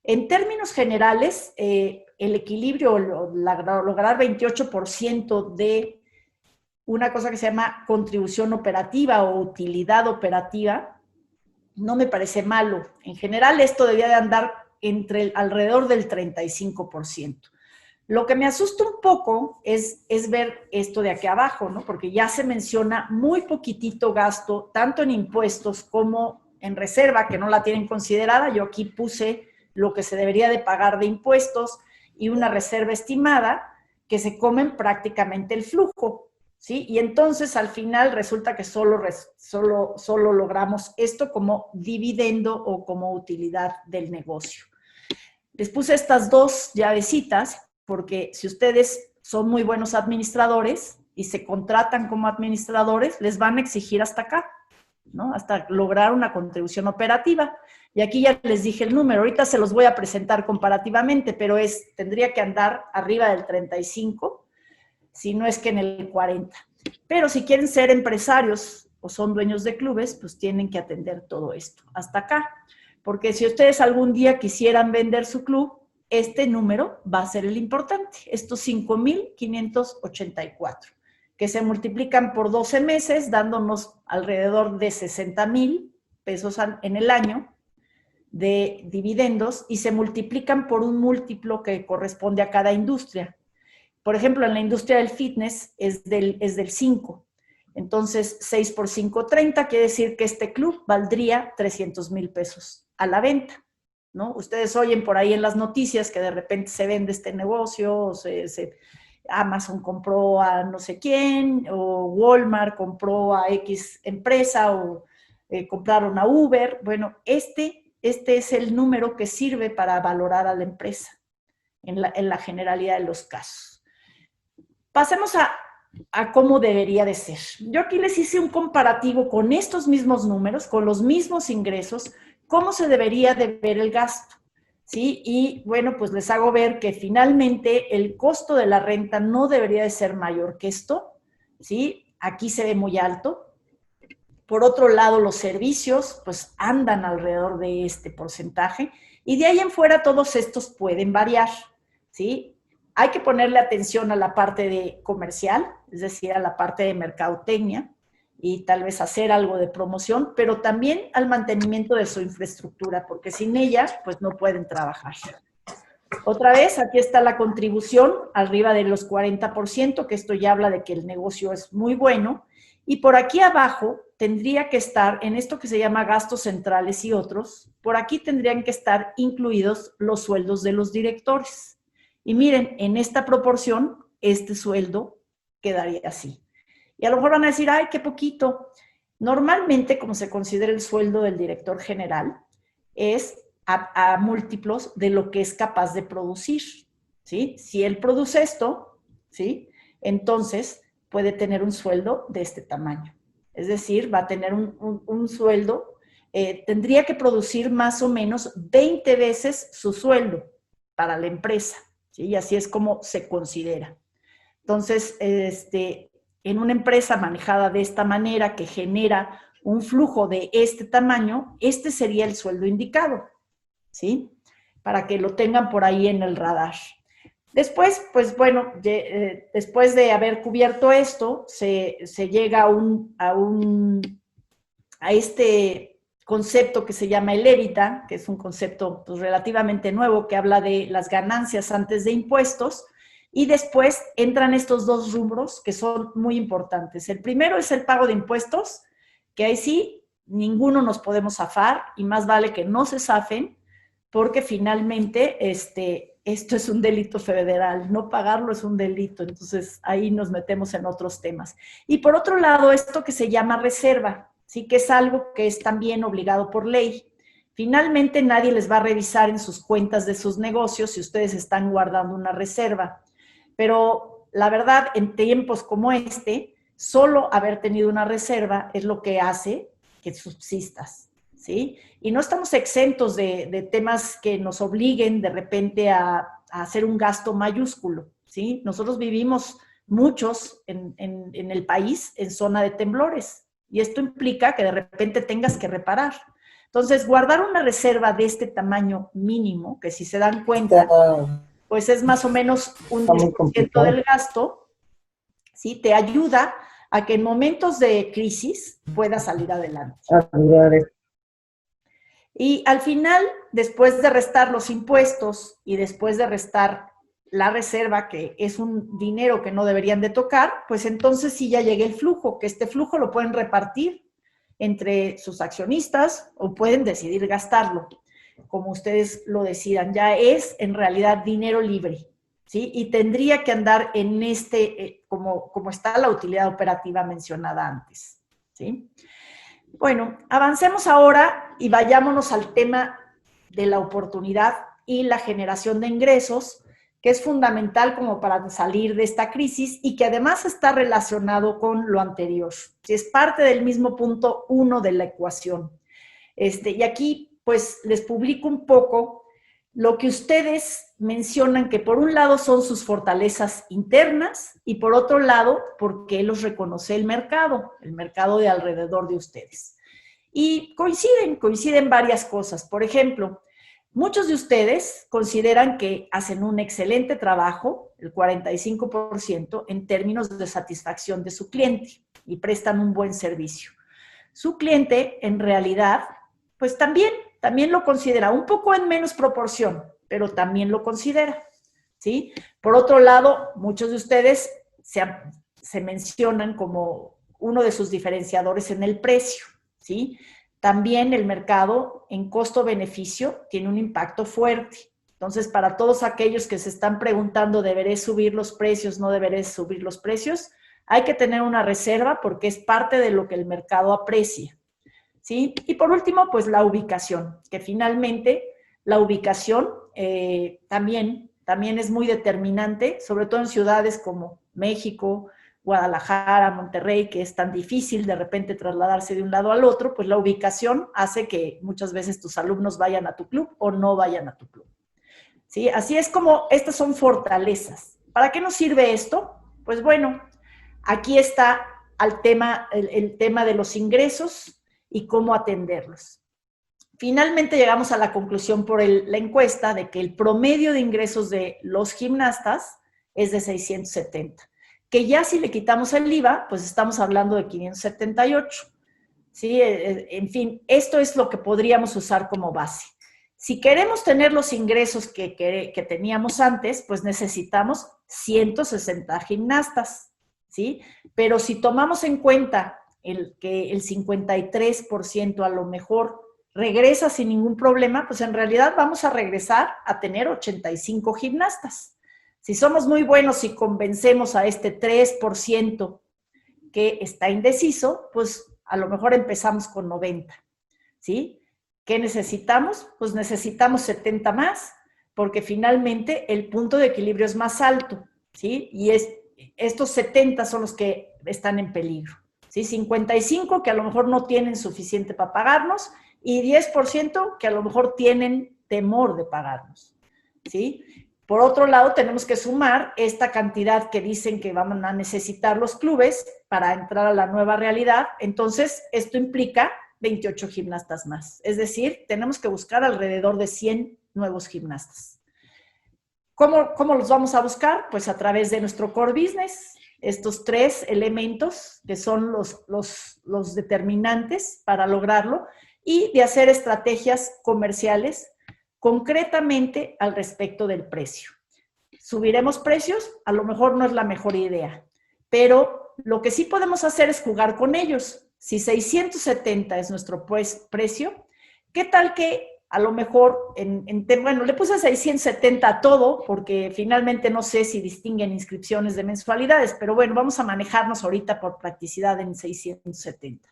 En términos generales, el equilibrio, lograr 28% de una cosa que se llama contribución operativa o utilidad operativa, no me parece malo. En general, esto debía de andar alrededor del 35%. Lo que me asusta un poco es ver esto de aquí abajo, ¿no? Porque ya se menciona muy poquitito gasto, tanto en impuestos como en reserva, que no la tienen considerada. Yo aquí puse lo que se debería de pagar de impuestos y una reserva estimada, que se comen prácticamente el flujo. ¿Sí? Y entonces al final resulta que solo logramos esto como dividendo o como utilidad del negocio. Les puse estas 2 llavecitas porque si ustedes son muy buenos administradores y se contratan como administradores, les van a exigir hasta acá, ¿no? Hasta lograr una contribución operativa. Y aquí ya les dije el número, ahorita se los voy a presentar comparativamente, pero tendría que andar arriba del 35%, si no es que en el 40%. Pero si quieren ser empresarios o son dueños de clubes, pues tienen que atender todo esto hasta acá. Porque si ustedes algún día quisieran vender su club, este número va a ser el importante, estos 5,584, que se multiplican por 12 meses, dándonos alrededor de 60,000 pesos en el año de dividendos y se multiplican por un múltiplo que corresponde a cada industria. Por ejemplo, en la industria del fitness es del 5. Entonces, 6 por 5, 30, quiere decir que este club valdría 300,000 pesos a la venta, ¿no? Ustedes oyen por ahí en las noticias que de repente se vende este negocio, o Amazon compró a no sé quién, o Walmart compró a X empresa, o compraron a Uber. Bueno, este es el número que sirve para valorar a la empresa en la generalidad de los casos. Pasemos a cómo debería de ser. Yo aquí les hice un comparativo con estos mismos números, con los mismos ingresos, cómo se debería de ver el gasto, ¿sí? Y bueno, pues les hago ver que finalmente el costo de la renta no debería de ser mayor que esto, ¿sí? Aquí se ve muy alto. Por otro lado, los servicios pues andan alrededor de este porcentaje y de ahí en fuera todos estos pueden variar, ¿sí? Hay que ponerle atención a la parte de comercial, es decir, a la parte de mercadotecnia y tal vez hacer algo de promoción, pero también al mantenimiento de su infraestructura, porque sin ella, pues no pueden trabajar. Otra vez, aquí está la contribución, arriba de los 40%, que esto ya habla de que el negocio es muy bueno, y por aquí abajo tendría que estar, en esto que se llama gastos centrales y otros, por aquí tendrían que estar incluidos los sueldos de los directores. Y miren, en esta proporción, este sueldo quedaría así. Y a lo mejor van a decir, ay, qué poquito. Normalmente, como se considera el sueldo del director general, es a múltiplos de lo que es capaz de producir, ¿sí? Si él produce esto, ¿sí? Entonces puede tener un sueldo de este tamaño. Es decir, va a tener un sueldo, tendría que producir más o menos 20 veces su sueldo para la empresa, ¿sí? Y así es como se considera. Entonces, en una empresa manejada de esta manera que genera un flujo de este tamaño, este sería el sueldo indicado, ¿sí? Para que lo tengan por ahí en el radar. Después, pues bueno, después de haber cubierto esto, se llega a este concepto que se llama el EBITDA, que es un concepto pues, relativamente nuevo que habla de las ganancias antes de impuestos, y después entran estos dos rubros que son muy importantes. El primero es el pago de impuestos, que ahí sí, ninguno nos podemos zafar y más vale que no se zafen, porque finalmente esto es un delito federal, no pagarlo es un delito, entonces ahí nos metemos en otros temas. Y por otro lado, esto que se llama reserva, sí que es algo que es también obligado por ley. Finalmente nadie les va a revisar en sus cuentas de sus negocios si ustedes están guardando una reserva, pero la verdad, en tiempos como este, solo haber tenido una reserva es lo que hace que subsistas, ¿sí? Y no estamos exentos de temas que nos obliguen de repente a hacer un gasto mayúsculo, ¿sí? Nosotros vivimos muchos en el país en zona de temblores y esto implica que de repente tengas que reparar. Entonces, guardar una reserva de este tamaño mínimo, que si se dan cuenta, pues es más o menos un 10% del gasto, ¿sí? Te ayuda a que en momentos de crisis puedas salir adelante. Y al final, después de restar los impuestos y después de restar la reserva, que es un dinero que no deberían de tocar, pues entonces sí ya llega el flujo, que este flujo lo pueden repartir entre sus accionistas o pueden decidir gastarlo, como ustedes lo decidan. Ya es en realidad dinero libre, ¿sí? Y tendría que andar en como está la utilidad operativa mencionada antes, ¿sí? Bueno, avancemos ahora y vayámonos al tema de la oportunidad y la generación de ingresos, que es fundamental como para salir de esta crisis y que además está relacionado con lo anterior. Si es parte del mismo punto 1 de la ecuación. Y aquí, pues, les publico un poco lo que ustedes mencionan que por un lado son sus fortalezas internas y por otro lado porque los reconoce el mercado de alrededor de ustedes. Y coinciden varias cosas. Por ejemplo, muchos de ustedes consideran que hacen un excelente trabajo, el 45%, en términos de satisfacción de su cliente y prestan un buen servicio. Su cliente, en realidad, pues también lo considera, un poco en menos proporción, pero también lo considera, ¿sí? Por otro lado, muchos de ustedes se mencionan como uno de sus diferenciadores en el precio, ¿sí? También el mercado en costo-beneficio tiene un impacto fuerte. Entonces, para todos aquellos que se están preguntando, ¿deberé subir los precios? ¿No deberé subir los precios? Hay que tener una reserva porque es parte de lo que el mercado aprecia, ¿sí? Y por último, pues la ubicación, que finalmente la ubicación también es muy determinante, sobre todo en ciudades como México, Guadalajara, Monterrey, que es tan difícil de repente trasladarse de un lado al otro, pues la ubicación hace que muchas veces tus alumnos vayan a tu club o no vayan a tu club, ¿sí? Así es como estas son fortalezas. ¿Para qué nos sirve esto? Pues bueno, aquí está el tema de los ingresos y cómo atenderlos. Finalmente llegamos a la conclusión por la encuesta de que el promedio de ingresos de los gimnastas es de 670, que ya si le quitamos el IVA, pues estamos hablando de 578. ¿Sí? En fin, esto es lo que podríamos usar como base. Si queremos tener los ingresos que teníamos antes, pues necesitamos 160 gimnastas, ¿sí? Pero si tomamos en cuenta que el 53% a lo mejor regresa sin ningún problema, pues en realidad vamos a regresar a tener 85 gimnastas. Si somos muy buenos y convencemos a este 3% que está indeciso, pues a lo mejor empezamos con 90, ¿sí? ¿Qué necesitamos? Pues necesitamos 70 más, porque finalmente el punto de equilibrio es más alto, ¿sí? Y estos 70 son los que están en peligro, ¿sí? 55 que a lo mejor no tienen suficiente para pagarnos y 10% que a lo mejor tienen temor de pagarnos, ¿sí? Por otro lado, tenemos que sumar esta cantidad que dicen que van a necesitar los clubes para entrar a la nueva realidad. Entonces, esto implica 28 gimnastas más. Es decir, tenemos que buscar alrededor de 100 nuevos gimnastas. ¿Cómo los vamos a buscar? Pues a través de nuestro core business. Estos 3 elementos que son los determinantes para lograrlo y de hacer estrategias comerciales concretamente al respecto del precio. ¿Subiremos precios? A lo mejor no es la mejor idea, pero lo que sí podemos hacer es jugar con ellos. Si 670 es nuestro precio, ¿qué tal que a lo mejor, bueno, le puse 670 a todo, porque finalmente no sé si distinguen inscripciones de mensualidades, pero bueno, vamos a manejarnos ahorita por practicidad en 670.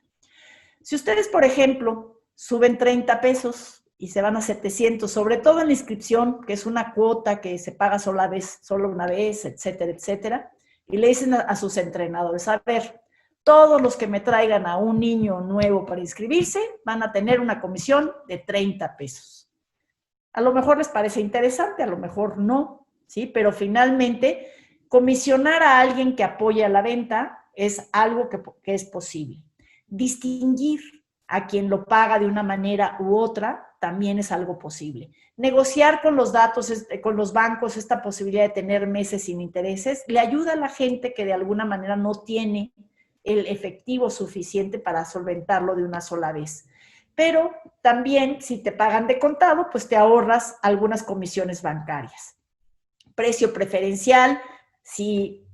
Si ustedes, por ejemplo, suben 30 pesos y se van a 700, sobre todo en la inscripción, que es una cuota que se paga solo una vez, etcétera, etcétera, y le dicen a sus entrenadores, a ver, todos los que me traigan a un niño nuevo para inscribirse van a tener una comisión de 30 pesos. A lo mejor les parece interesante, a lo mejor no, ¿sí? Pero finalmente, comisionar a alguien que apoye a la venta es algo que es posible. Distinguir a quien lo paga de una manera u otra también es algo posible. Negociar con los con los bancos esta posibilidad de tener meses sin intereses le ayuda a la gente que de alguna manera no tiene el efectivo suficiente para solventarlo de una sola vez. Pero también si te pagan de contado, pues te ahorras algunas comisiones bancarias. Precio preferencial, si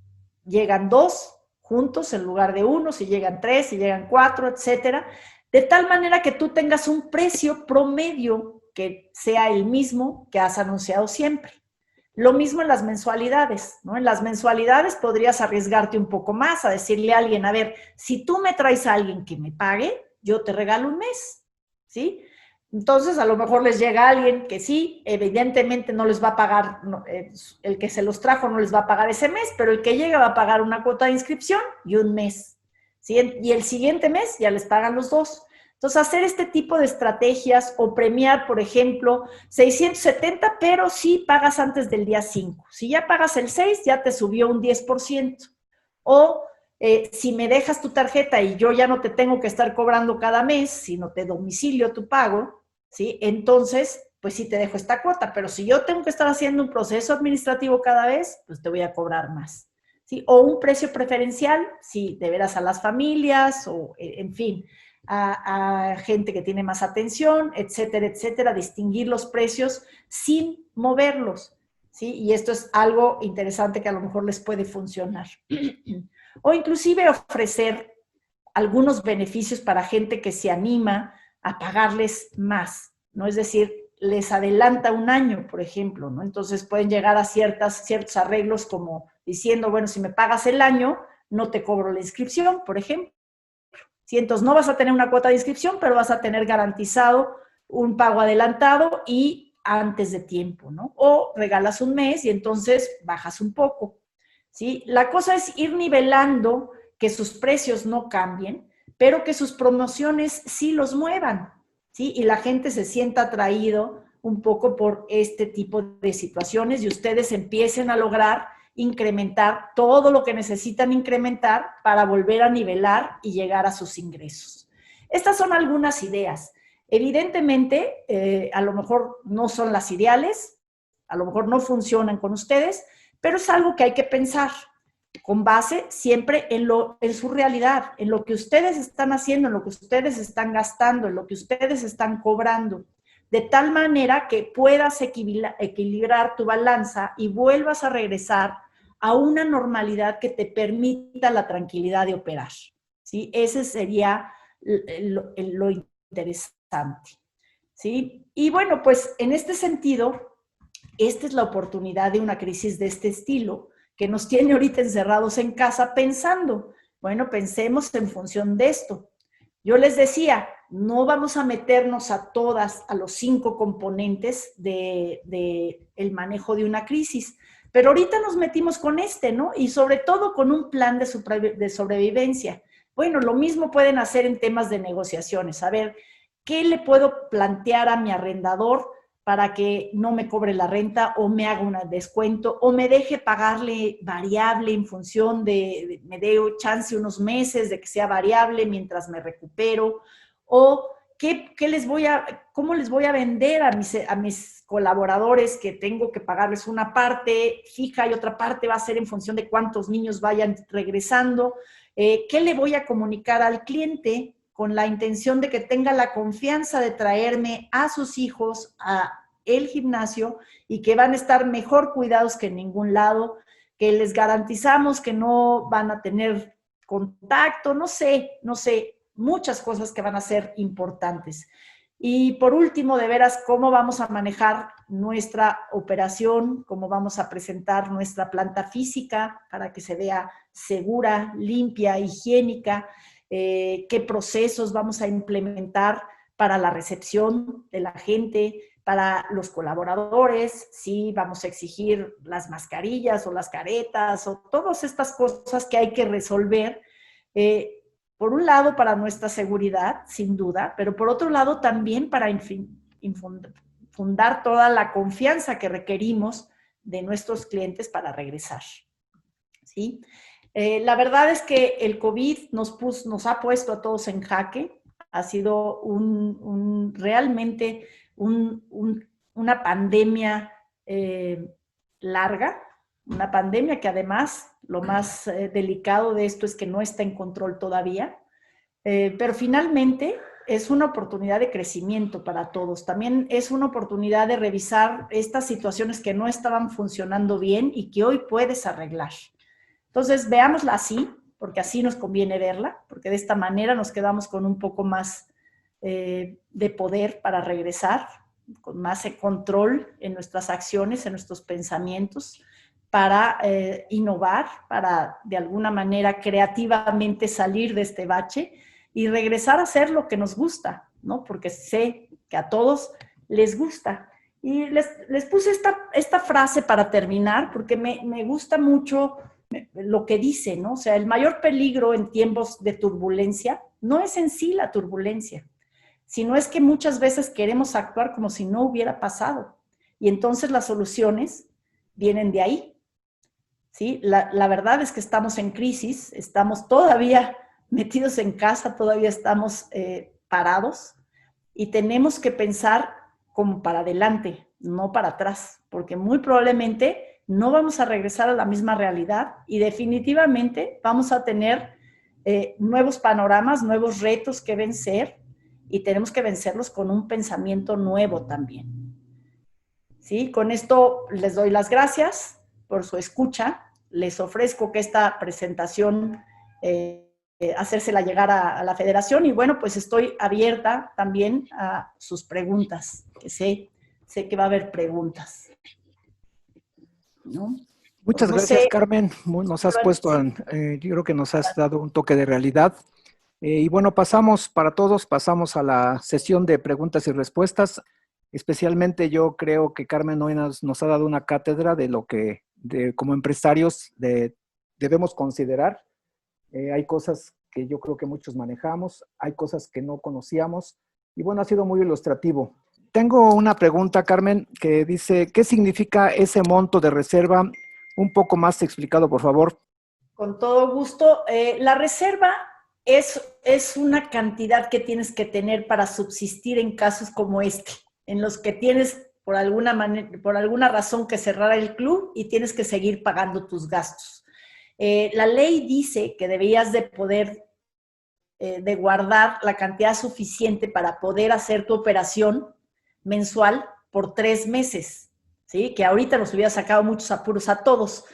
llegan 2 juntos en lugar de 1, si llegan 3, si llegan 4, etcétera, de tal manera que tú tengas un precio promedio que sea el mismo que has anunciado siempre. Lo mismo en las mensualidades, ¿no? En las mensualidades podrías arriesgarte un poco más a decirle a alguien, a ver, si tú me traes a alguien que me pague, yo te regalo un mes, ¿sí? Entonces, a lo mejor les llega alguien que sí, evidentemente no les va a pagar, el que se los trajo no les va a pagar ese mes, pero el que llega va a pagar una cuota de inscripción y un mes, ¿sí? Y el siguiente mes ya les pagan los 2. Entonces, hacer este tipo de estrategias o premiar, por ejemplo, 670, pero sí pagas antes del día 5. Si ya pagas el 6, ya te subió un 10%. O si me dejas tu tarjeta y yo ya no te tengo que estar cobrando cada mes, sino te domicilio tu pago, ¿sí? Entonces, pues sí te dejo esta cuota, pero si yo tengo que estar haciendo un proceso administrativo cada vez, pues te voy a cobrar más, ¿sí? O un precio preferencial, si de veras a las familias o, en fin, a gente que tiene más atención, etcétera, etcétera, distinguir los precios sin moverlos, ¿sí? Y esto es algo interesante que a lo mejor les puede funcionar. O inclusive ofrecer algunos beneficios para gente que se anima a pagarles más, ¿no? Es decir, les adelanta un año, por ejemplo, ¿no? Entonces pueden llegar a ciertos arreglos como diciendo, bueno, si me pagas el año, no te cobro la inscripción, por ejemplo. ¿Sí? Entonces no vas a tener una cuota de inscripción, pero vas a tener garantizado un pago adelantado y antes de tiempo, ¿no? O regalas un mes y entonces bajas un poco, ¿sí? La cosa es ir nivelando que sus precios no cambien, pero que sus promociones sí los muevan, ¿sí? Y la gente se sienta atraído un poco por este tipo de situaciones y ustedes empiecen a lograr incrementar todo lo que necesitan incrementar para volver a nivelar y llegar a sus ingresos. Estas son algunas ideas. Evidentemente, a lo mejor no son las ideales, a lo mejor no funcionan con ustedes, pero es algo que hay que pensar con base siempre en su realidad, en lo que ustedes están haciendo, en lo que ustedes están gastando, en lo que ustedes están cobrando, de tal manera que puedas equilibrar tu balanza y vuelvas a regresar a una normalidad que te permita la tranquilidad de operar, ¿sí? Ese sería lo interesante, ¿sí? Y bueno, pues en este sentido, esta es la oportunidad de una crisis de este estilo, que nos tiene ahorita encerrados en casa pensando, bueno, pensemos en función de esto. Yo les decía, no vamos a meternos a todas, a los 5 componentes de el manejo de una crisis, pero ahorita nos metimos con este, ¿no? Y sobre todo con un plan de sobrevivencia. Bueno, lo mismo pueden hacer en temas de negociaciones. A ver, ¿qué le puedo plantear a mi arrendador para que no me cobre la renta o me haga un descuento o me deje pagarle variable en función me dé chance unos meses de que sea variable mientras me recupero? O ¿cómo les voy a vender a mis colaboradores que tengo que pagarles una parte fija y otra parte va a ser en función de cuántos niños vayan regresando? ¿Qué le voy a comunicar al cliente con la intención de que tenga la confianza de traerme a sus hijos a el gimnasio y que van a estar mejor cuidados que en ningún lado, que les garantizamos que no van a tener contacto, no sé, muchas cosas que van a ser importantes. Y por último, de veras, cómo vamos a manejar nuestra operación, cómo vamos a presentar nuestra planta física para que se vea segura, limpia, higiénica, qué procesos vamos a implementar para la recepción de la gente, para los colaboradores, si vamos a exigir las mascarillas o las caretas o todas estas cosas que hay que resolver, por un lado para nuestra seguridad, sin duda, pero por otro lado también para fundar toda la confianza que requerimos de nuestros clientes para regresar, ¿sí? La verdad es que el COVID nos ha puesto a todos en jaque. Ha sido realmente una pandemia larga, una pandemia que además lo más delicado de esto es que no está en control todavía, pero finalmente es una oportunidad de crecimiento para todos. También es una oportunidad de revisar estas situaciones que no estaban funcionando bien y que hoy puedes arreglar. Entonces, veámosla así, porque así nos conviene verla, porque de esta manera nos quedamos con un poco más de poder para regresar, con más control en nuestras acciones, en nuestros pensamientos, para innovar, para de alguna manera creativamente salir de este bache y regresar a hacer lo que nos gusta, ¿no? Porque sé que a todos les gusta. Y les puse esta frase para terminar, porque me gusta mucho lo que dice, ¿no? O sea, el mayor peligro en tiempos de turbulencia no es en sí la turbulencia. sino es que muchas veces queremos actuar como si no hubiera pasado. Y entonces las soluciones vienen de ahí. ¿Sí? La verdad es que estamos en crisis, estamos todavía metidos en casa, todavía estamos parados y tenemos que pensar como para adelante, no para atrás, porque muy probablemente no vamos a regresar a la misma realidad y definitivamente vamos a tener nuevos panoramas, nuevos retos que vencer y tenemos que vencerlos con un pensamiento nuevo también. ¿Sí? Con esto les doy las gracias por su escucha. Les ofrezco que esta presentación hacérsela llegar a la federación y bueno, pues estoy abierta también a sus preguntas, que sé que va a haber preguntas. ¿No? Muchas No gracias, sé, Carmen. Nos has puesto, yo creo que nos has dado un toque de realidad. Y bueno, pasamos a la sesión de preguntas y respuestas. Especialmente yo creo que Carmen hoy nos ha dado una cátedra de lo que como empresarios debemos considerar. Hay cosas que yo creo que muchos manejamos, hay cosas que no conocíamos y bueno, ha sido muy ilustrativo. Tengo una pregunta, Carmen, que dice, ¿qué significa ese monto de reserva? Un poco más explicado, por favor. Con todo gusto. La reserva es una cantidad que tienes que tener para subsistir en casos como este, en los que tienes por alguna razón que cerrar el club y tienes que seguir pagando tus gastos. La ley dice que debías de poder de guardar la cantidad suficiente para poder hacer tu operación mensual por 3 meses, ¿sí? Que ahorita nos hubiera sacado muchos apuros a todos.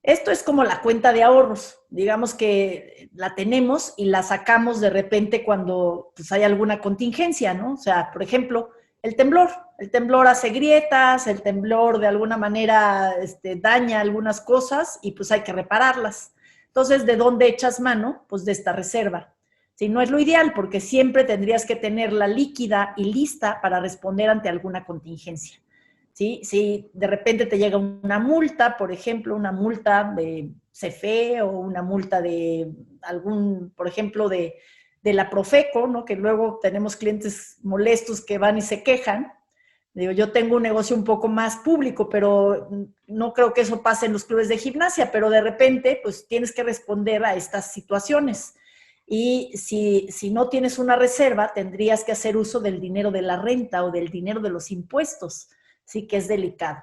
Esto es como la cuenta de ahorros, digamos que la tenemos y la sacamos de repente cuando pues, hay alguna contingencia, ¿no? O sea, por ejemplo, el temblor hace grietas, el temblor de alguna manera daña algunas cosas y pues hay que repararlas. Entonces, ¿de dónde echas mano? Pues de esta reserva. Sí, no es lo ideal porque siempre tendrías que tenerla líquida y lista para responder ante alguna contingencia. ¿Sí? Si de repente te llega una multa, por ejemplo, una multa de CFE o una multa de algún, por ejemplo, de la Profeco, ¿no? Que luego tenemos clientes molestos que van y se quejan. Digo, yo tengo un negocio un poco más público, pero no creo que eso pase en los clubes de gimnasia, pero de repente, pues tienes que responder a estas situaciones. Y si no tienes una reserva, tendrías que hacer uso del dinero de la renta o del dinero de los impuestos. Sí que es delicado.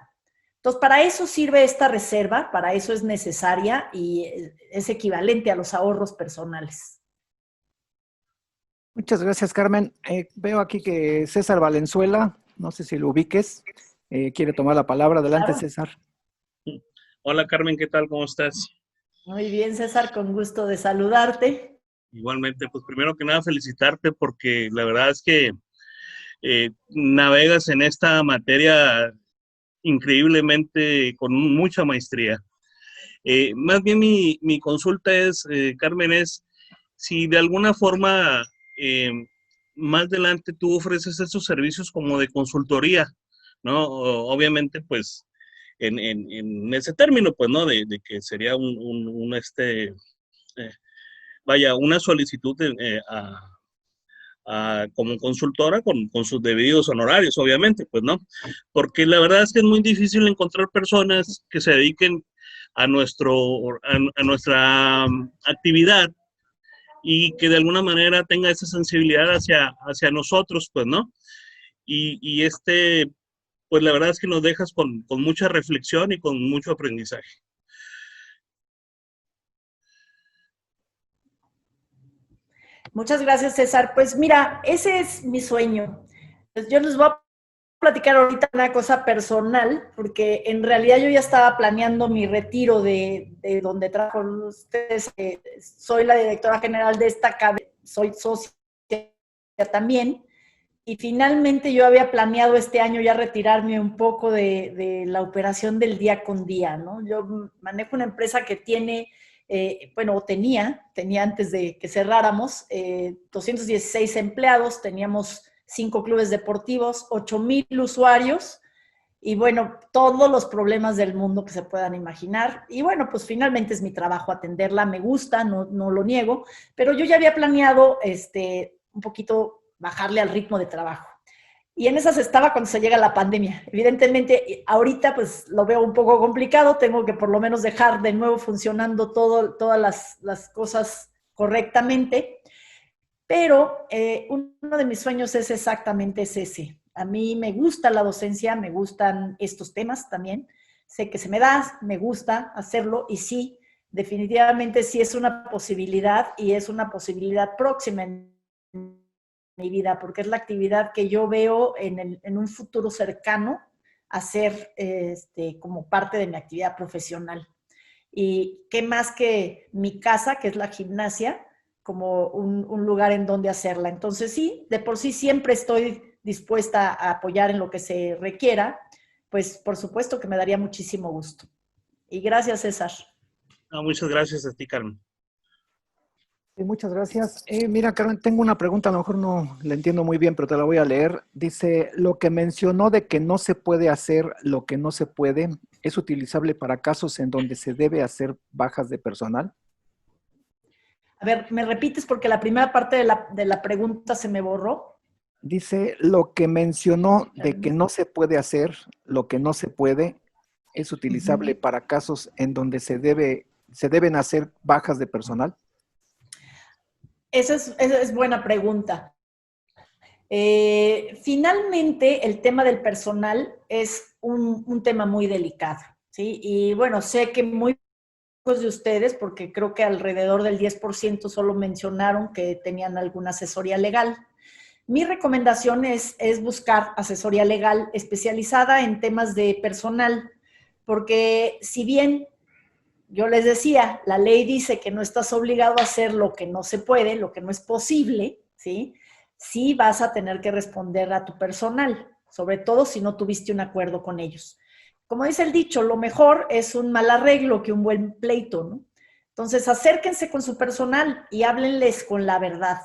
Entonces, para eso sirve esta reserva, para eso es necesaria y es equivalente a los ahorros personales. Muchas gracias, Carmen. Veo aquí que César Valenzuela, no sé si lo ubiques, quiere tomar la palabra. Adelante, Claro. César. Hola, Carmen, ¿qué tal? ¿Cómo estás? Muy bien, César, con gusto de saludarte. Igualmente, pues primero que nada felicitarte porque la verdad es que navegas en esta materia increíblemente con mucha maestría. Más bien mi consulta es, Carmen, es si de alguna forma más adelante tú ofreces esos servicios como de consultoría, ¿no? Obviamente, pues, en ese término, pues, ¿no? De que sería vaya, una solicitud como consultora con sus debidos honorarios, obviamente, pues, ¿no? Porque la verdad es que es muy difícil encontrar personas que se dediquen a nuestra actividad y que de alguna manera tenga esa sensibilidad hacia nosotros, pues, ¿no? Y pues la verdad es que nos dejas con mucha reflexión y con mucho aprendizaje. Muchas gracias, César. Pues mira, ese es mi sueño. Pues yo les voy a platicar ahorita una cosa personal, porque en realidad yo ya estaba planeando mi retiro de donde trabajo con ustedes. Soy la directora general de esta cadena, soy socia también, y finalmente yo había planeado este año ya retirarme un poco de la operación del día con día, ¿no? Yo manejo una empresa que tiene, bueno, tenía antes de que cerráramos, 216 empleados, teníamos 5 clubes deportivos, 8,000 usuarios y bueno, todos los problemas del mundo que se puedan imaginar. Y bueno, pues finalmente es mi trabajo atenderla, me gusta, no lo niego, pero yo ya había planeado un poquito bajarle al ritmo de trabajo. Y en esas estaba cuando se llega la pandemia. Evidentemente, ahorita pues lo veo un poco complicado, tengo que por lo menos dejar de nuevo funcionando todas las cosas correctamente, pero uno de mis sueños es exactamente ese. A mí me gusta la docencia, me gustan estos temas también, sé que se me da, me gusta hacerlo y sí, definitivamente sí es una posibilidad y es una posibilidad próxima en mi vida, porque es la actividad que yo veo en un futuro cercano hacer como parte de mi actividad profesional. Y qué más que mi casa, que es la gimnasia, como un lugar en donde hacerla. Entonces sí, de por sí siempre estoy dispuesta a apoyar en lo que se requiera, pues por supuesto que me daría muchísimo gusto. Y gracias, César. Muchas gracias a ti, Carmen. Sí, muchas gracias. Mira, Carmen, tengo una pregunta, a lo mejor no la entiendo muy bien, pero te la voy a leer. Dice, lo que mencionó de que no se puede hacer lo que no se puede, ¿es utilizable para casos en donde se debe hacer bajas de personal? A ver, ¿me repites? Porque la primera parte de la pregunta se me borró. Dice, lo que mencionó de que no se puede hacer lo que no se puede, ¿es utilizable para casos en donde se deben hacer bajas de personal? Esa es buena pregunta. Finalmente, el tema del personal es un tema muy delicado, ¿sí? Y bueno, sé que muy pocos de ustedes, porque creo que alrededor del 10% solo mencionaron que tenían alguna asesoría legal. Mi recomendación es buscar asesoría legal especializada en temas de personal, porque si bien yo les decía, la ley dice que no estás obligado a hacer lo que no se puede, lo que no es posible, ¿sí? Sí vas a tener que responder a tu personal, sobre todo si no tuviste un acuerdo con ellos. Como dice el dicho, lo mejor es un mal arreglo que un buen pleito, ¿no? Entonces, acérquense con su personal y háblenles con la verdad.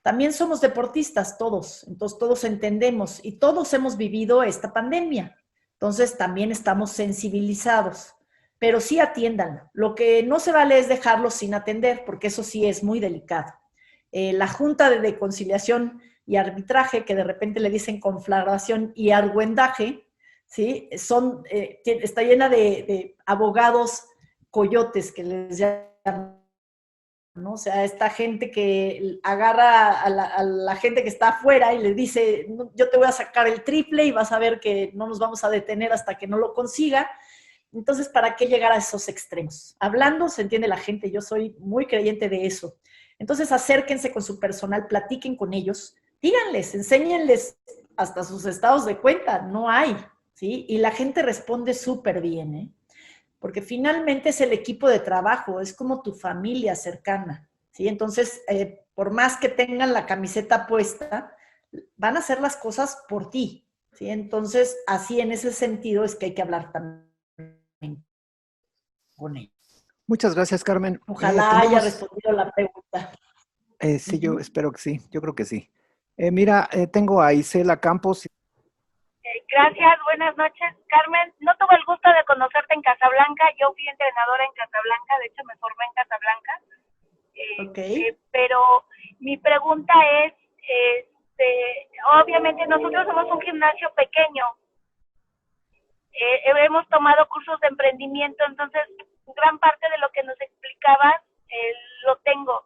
También somos deportistas todos, entonces todos entendemos y todos hemos vivido esta pandemia. Entonces, también estamos sensibilizados, pero sí atiéndanlo. Lo que no se vale es dejarlo sin atender, porque eso sí es muy delicado. La Junta de Conciliación y Arbitraje, que de repente le dicen conflagración y argüendaje, ¿sí? Está llena de abogados coyotes que les llaman, ¿no? O sea, esta gente que agarra a la gente que está afuera y le dice, no, yo te voy a sacar el triple y vas a ver que no nos vamos a detener hasta que no lo consiga. Entonces, ¿para qué llegar a esos extremos? Hablando se entiende la gente, yo soy muy creyente de eso. Entonces, acérquense con su personal, platiquen con ellos, díganles, enséñenles hasta sus estados de cuenta, no hay, ¿sí? Y la gente responde súper bien, ¿eh? Porque finalmente es el equipo de trabajo, es como tu familia cercana, ¿sí? Entonces, por más que tengan la camiseta puesta, van a hacer las cosas por ti, ¿sí? Entonces, así en ese sentido es que hay que hablar también con ellos. Muchas gracias, Carmen. Ojalá haya respondido la pregunta. Sí, yo espero que sí, yo creo que sí. Mira, tengo a Isela Campos. Gracias, buenas noches. Carmen, no tuve el gusto de conocerte en Casablanca, yo fui entrenadora en Casablanca, de hecho me formé en Casablanca, pero mi pregunta es, obviamente nosotros somos un gimnasio pequeño, hemos tomado cursos de emprendimiento, entonces gran parte de lo que nos explicabas lo tengo,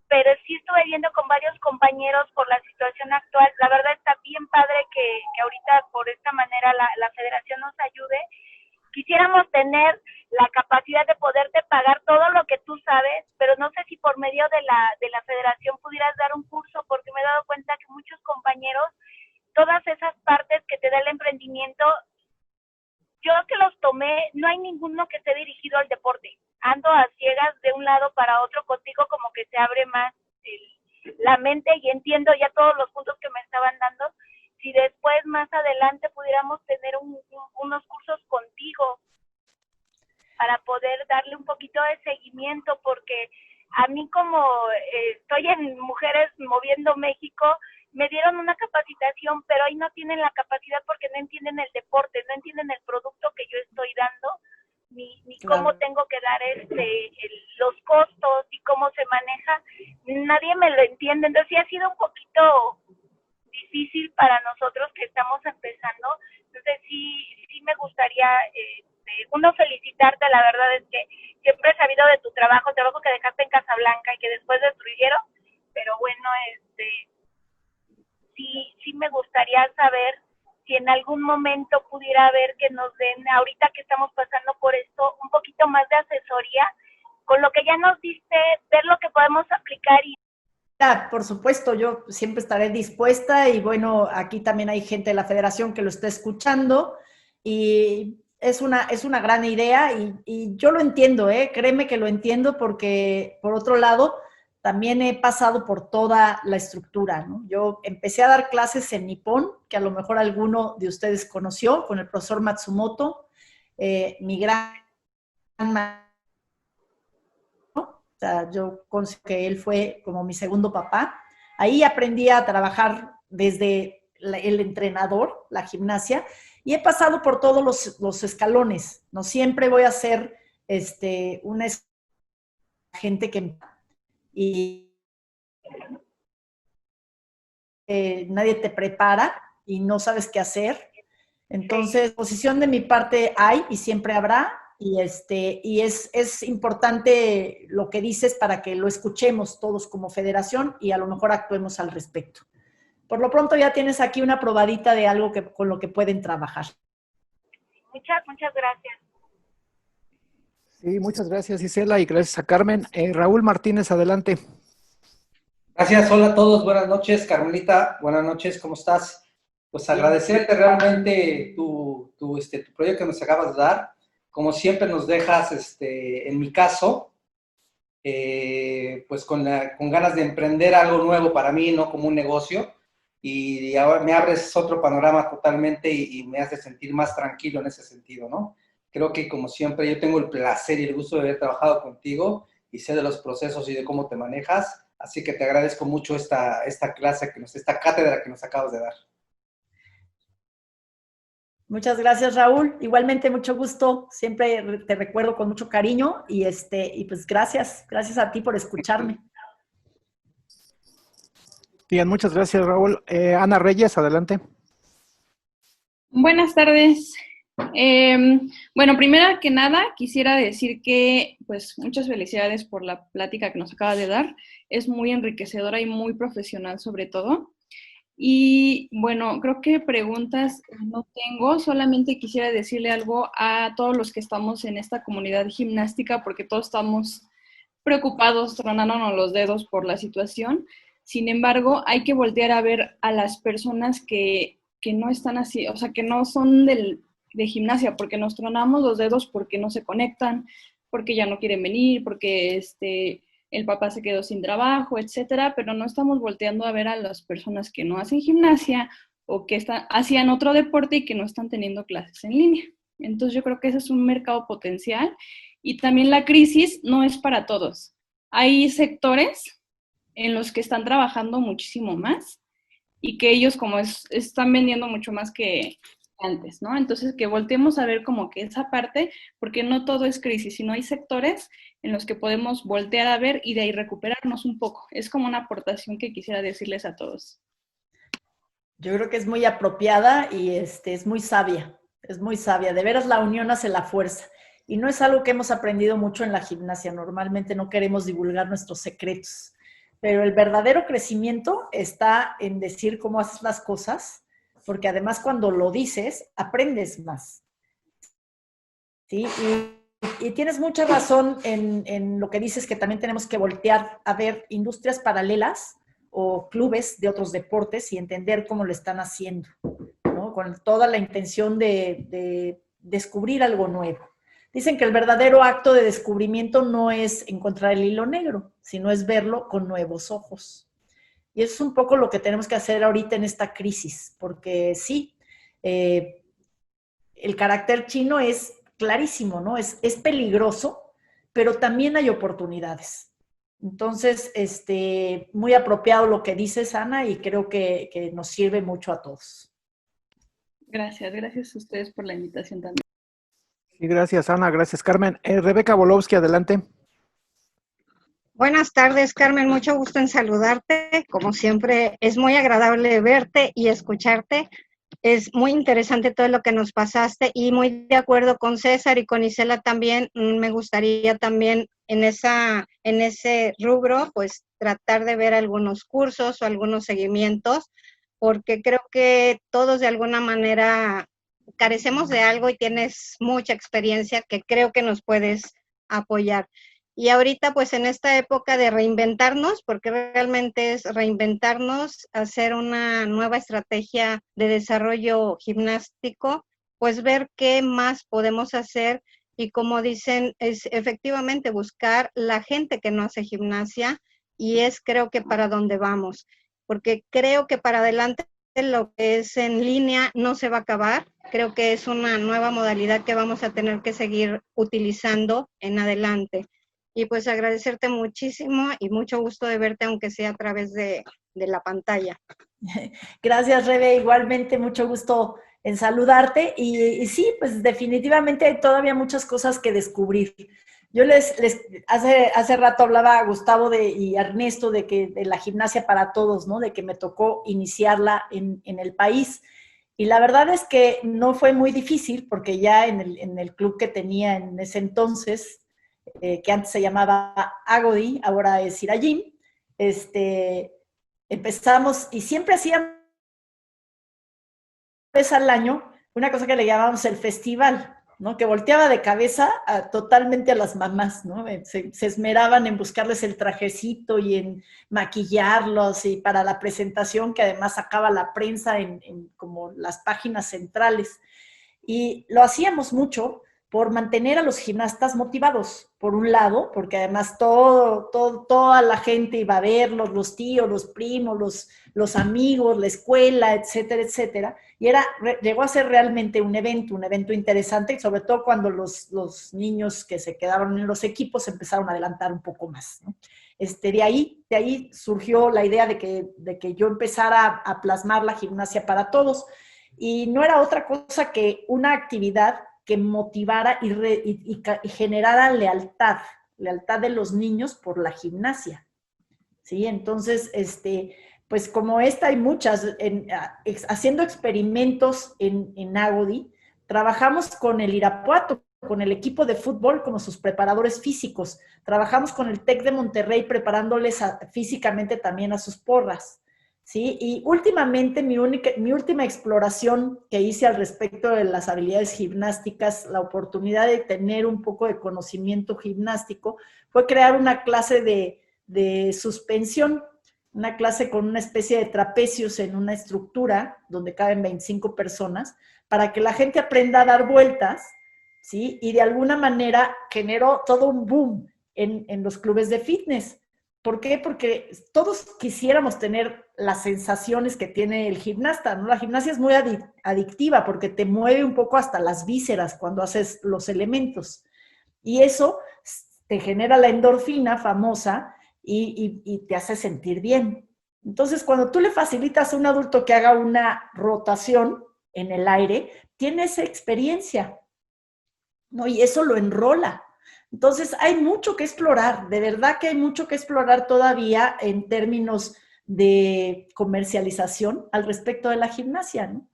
pero sí estuve viendo con varios compañeros por la situación actual. La verdad está bien padre que ahorita por esta manera la federación nos ayude. Quisiéramos tener la capacidad de poderte pagar todo lo que tú sabes, pero no sé si por medio de la federación pudieras dar un curso, porque me he dado cuenta que muchos compañeros, todas esas partes que te da el emprendimiento, yo que los tomé, no hay ninguno que esté dirigido al deporte. Ando a ciegas de un lado para otro, contigo como que se abre más la mente y entiendo ya todos los puntos que me estaban dando. Si después, más adelante, pudiéramos tener unos cursos contigo para poder darle un poquito de seguimiento, porque a mí como estoy en Mujeres Moviendo México, me dieron una capacitación, pero ahí no tienen la capacidad porque no entienden el deporte, no entienden el producto que yo estoy dando, ni claro, cómo tengo que dar los costos y cómo se maneja. Nadie me lo entiende, entonces sí ha sido un poquito difícil para nosotros que estamos empezando. Entonces sí me gustaría, uno, felicitarte. La verdad es que siempre he sabido de tu trabajo que dejaste en Casablanca y que después destruyeron, pero bueno, sí me gustaría saber si en algún momento pudiera haber que nos den, ahorita que estamos pasando por esto, un poquito más de asesoría, con lo que ya nos diste, ver lo que podemos aplicar. Por supuesto, yo siempre estaré dispuesta y bueno, aquí también hay gente de la federación que lo está escuchando y es una gran idea y yo lo entiendo, créeme que lo entiendo porque por otro lado también he pasado por toda la estructura, ¿no? Yo empecé a dar clases en Nippon, que a lo mejor alguno de ustedes conoció, con el profesor Matsumoto, mi gran o sea, yo considero que él fue como mi segundo papá. Ahí aprendí a trabajar desde el entrenador, la gimnasia, y he pasado por todos los escalones. No siempre voy a ser una gente que... Y nadie te prepara y no sabes qué hacer. Entonces, posición de mi parte hay y siempre habrá, y es importante lo que dices para que lo escuchemos todos como federación y a lo mejor actuemos al respecto. Por lo pronto ya tienes aquí una probadita de algo con lo que pueden trabajar. Muchas gracias. Sí, muchas gracias, Isela, y gracias a Carmen. Raúl Martínez, adelante. Gracias, hola a todos, buenas noches, Carmelita, buenas noches, ¿cómo estás? Pues agradecerte realmente tu proyecto que nos acabas de dar. Como siempre nos dejas, en mi caso, pues con ganas de emprender algo nuevo para mí, ¿no? Como un negocio. Y ahora me abres otro panorama totalmente y me hace sentir más tranquilo en ese sentido, ¿no? Creo que como siempre yo tengo el placer y el gusto de haber trabajado contigo y sé de los procesos y de cómo te manejas. Así que te agradezco mucho esta clase, esta cátedra que nos acabas de dar. Muchas gracias, Raúl. Igualmente, mucho gusto. Siempre te recuerdo con mucho cariño y pues gracias a ti por escucharme. Bien, muchas gracias, Raúl. Ana Reyes, adelante. Buenas tardes. Bueno, primero que nada, quisiera decir que, pues, muchas felicidades por la plática que nos acaba de dar. Es muy enriquecedora y muy profesional sobre todo. Y bueno, creo que preguntas no tengo, solamente quisiera decirle algo a todos los que estamos en esta comunidad gimnástica, porque todos estamos preocupados, tronándonos los dedos por la situación. Sin embargo, hay que voltear a ver a las personas que no están así, o sea, que no son de gimnasia, porque nos tronamos los dedos porque no se conectan, porque ya no quieren venir, porque el papá se quedó sin trabajo, etcétera, pero no estamos volteando a ver a las personas que no hacen gimnasia o que hacían otro deporte y que no están teniendo clases en línea. Entonces yo creo que ese es un mercado potencial y también la crisis no es para todos. Hay sectores en los que están trabajando muchísimo más y que ellos como están vendiendo mucho más que antes, ¿no? Entonces que volteemos a ver como que esa parte, porque no todo es crisis, sino hay sectores en los que podemos voltear a ver y de ahí recuperarnos un poco. Es como una aportación que quisiera decirles a todos. Yo creo que es muy apropiada y es muy sabia, De veras la unión hace la fuerza. Y no es algo que hemos aprendido mucho en la gimnasia. Normalmente no queremos divulgar nuestros secretos. Pero el verdadero crecimiento está en decir cómo haces las cosas, porque además cuando lo dices, aprendes más. ¿Sí? Y tienes mucha razón en lo que dices, que también tenemos que voltear a ver industrias paralelas o clubes de otros deportes y entender cómo lo están haciendo, ¿no? Con toda la intención de descubrir algo nuevo. Dicen que el verdadero acto de descubrimiento no es encontrar el hilo negro, sino es verlo con nuevos ojos. Y eso es un poco lo que tenemos que hacer ahorita en esta crisis, porque sí, el carácter chino es clarísimo, ¿no? Es peligroso, pero también hay oportunidades. Entonces, muy apropiado lo que dices, Ana, y creo que nos sirve mucho a todos. Gracias a ustedes por la invitación también. Sí, gracias, Ana, gracias, Carmen. Rebeca Bolowski, adelante. Buenas tardes, Carmen. Mucho gusto en saludarte. Como siempre, es muy agradable verte y escucharte. Es muy interesante todo lo que nos pasaste y muy de acuerdo con César y con Isela también. Me gustaría también en ese rubro, pues tratar de ver algunos cursos o algunos seguimientos, porque creo que todos de alguna manera carecemos de algo y tienes mucha experiencia que creo que nos puedes apoyar. Y ahorita, pues en esta época de reinventarnos, porque realmente es reinventarnos, hacer una nueva estrategia de desarrollo gimnástico, pues ver qué más podemos hacer y como dicen, es efectivamente buscar la gente que no hace gimnasia y es creo que para dónde vamos, porque creo que para adelante lo que es en línea no se va a acabar, creo que es una nueva modalidad que vamos a tener que seguir utilizando en adelante. Y pues agradecerte muchísimo y mucho gusto de verte, aunque sea a través de la pantalla. Gracias, Rebe. Igualmente, mucho gusto en saludarte. Y sí, pues definitivamente hay todavía muchas cosas que descubrir. Yo hace rato hablaba a Gustavo y a Ernesto de la gimnasia para todos, ¿no? De que me tocó iniciarla en el país. Y la verdad es que no fue muy difícil porque ya en el club que tenía en ese entonces, que antes se llamaba Agodi, ahora es Irajim, empezamos y siempre hacíamos una vez al año una cosa que le llamábamos el festival, ¿no? Que volteaba de cabeza totalmente a las mamás, ¿no? Se esmeraban en buscarles el trajecito y en maquillarlos y para la presentación que además sacaba la prensa en como las páginas centrales. Y lo hacíamos mucho por mantener a los gimnastas motivados, por un lado, porque además toda la gente iba a verlos, los tíos, los primos, los amigos, la escuela, etcétera, etcétera. Y llegó a ser realmente un evento interesante, y sobre todo cuando los niños que se quedaron en los equipos empezaron a adelantar un poco más, ¿no? De ahí surgió la idea de que yo empezara a plasmar la gimnasia para todos. Y no era otra cosa que una actividad que motivara y generara lealtad de los niños por la gimnasia, ¿sí? Entonces, pues como esta hay muchas, haciendo experimentos en Agodi, trabajamos con el Irapuato, con el equipo de fútbol como sus preparadores físicos, trabajamos con el TEC de Monterrey preparándoles físicamente también a sus porras, ¿sí? Y últimamente mi última exploración que hice al respecto de las habilidades gimnásticas, la oportunidad de tener un poco de conocimiento gimnástico, fue crear una clase de suspensión, una clase con una especie de trapecios en una estructura donde caben 25 personas, para que la gente aprenda a dar vueltas, ¿sí? Y de alguna manera generó todo un boom en los clubes de fitness. ¿Por qué? Porque todos quisiéramos tener las sensaciones que tiene el gimnasta, ¿no? La gimnasia es muy adictiva porque te mueve un poco hasta las vísceras cuando haces los elementos. Y eso te genera la endorfina famosa y te hace sentir bien. Entonces, cuando tú le facilitas a un adulto que haga una rotación en el aire, tiene esa experiencia, ¿no? Y eso lo enrola. Entonces, hay mucho que explorar, de verdad que hay mucho que explorar todavía en términos de comercialización al respecto de la gimnasia, ¿no?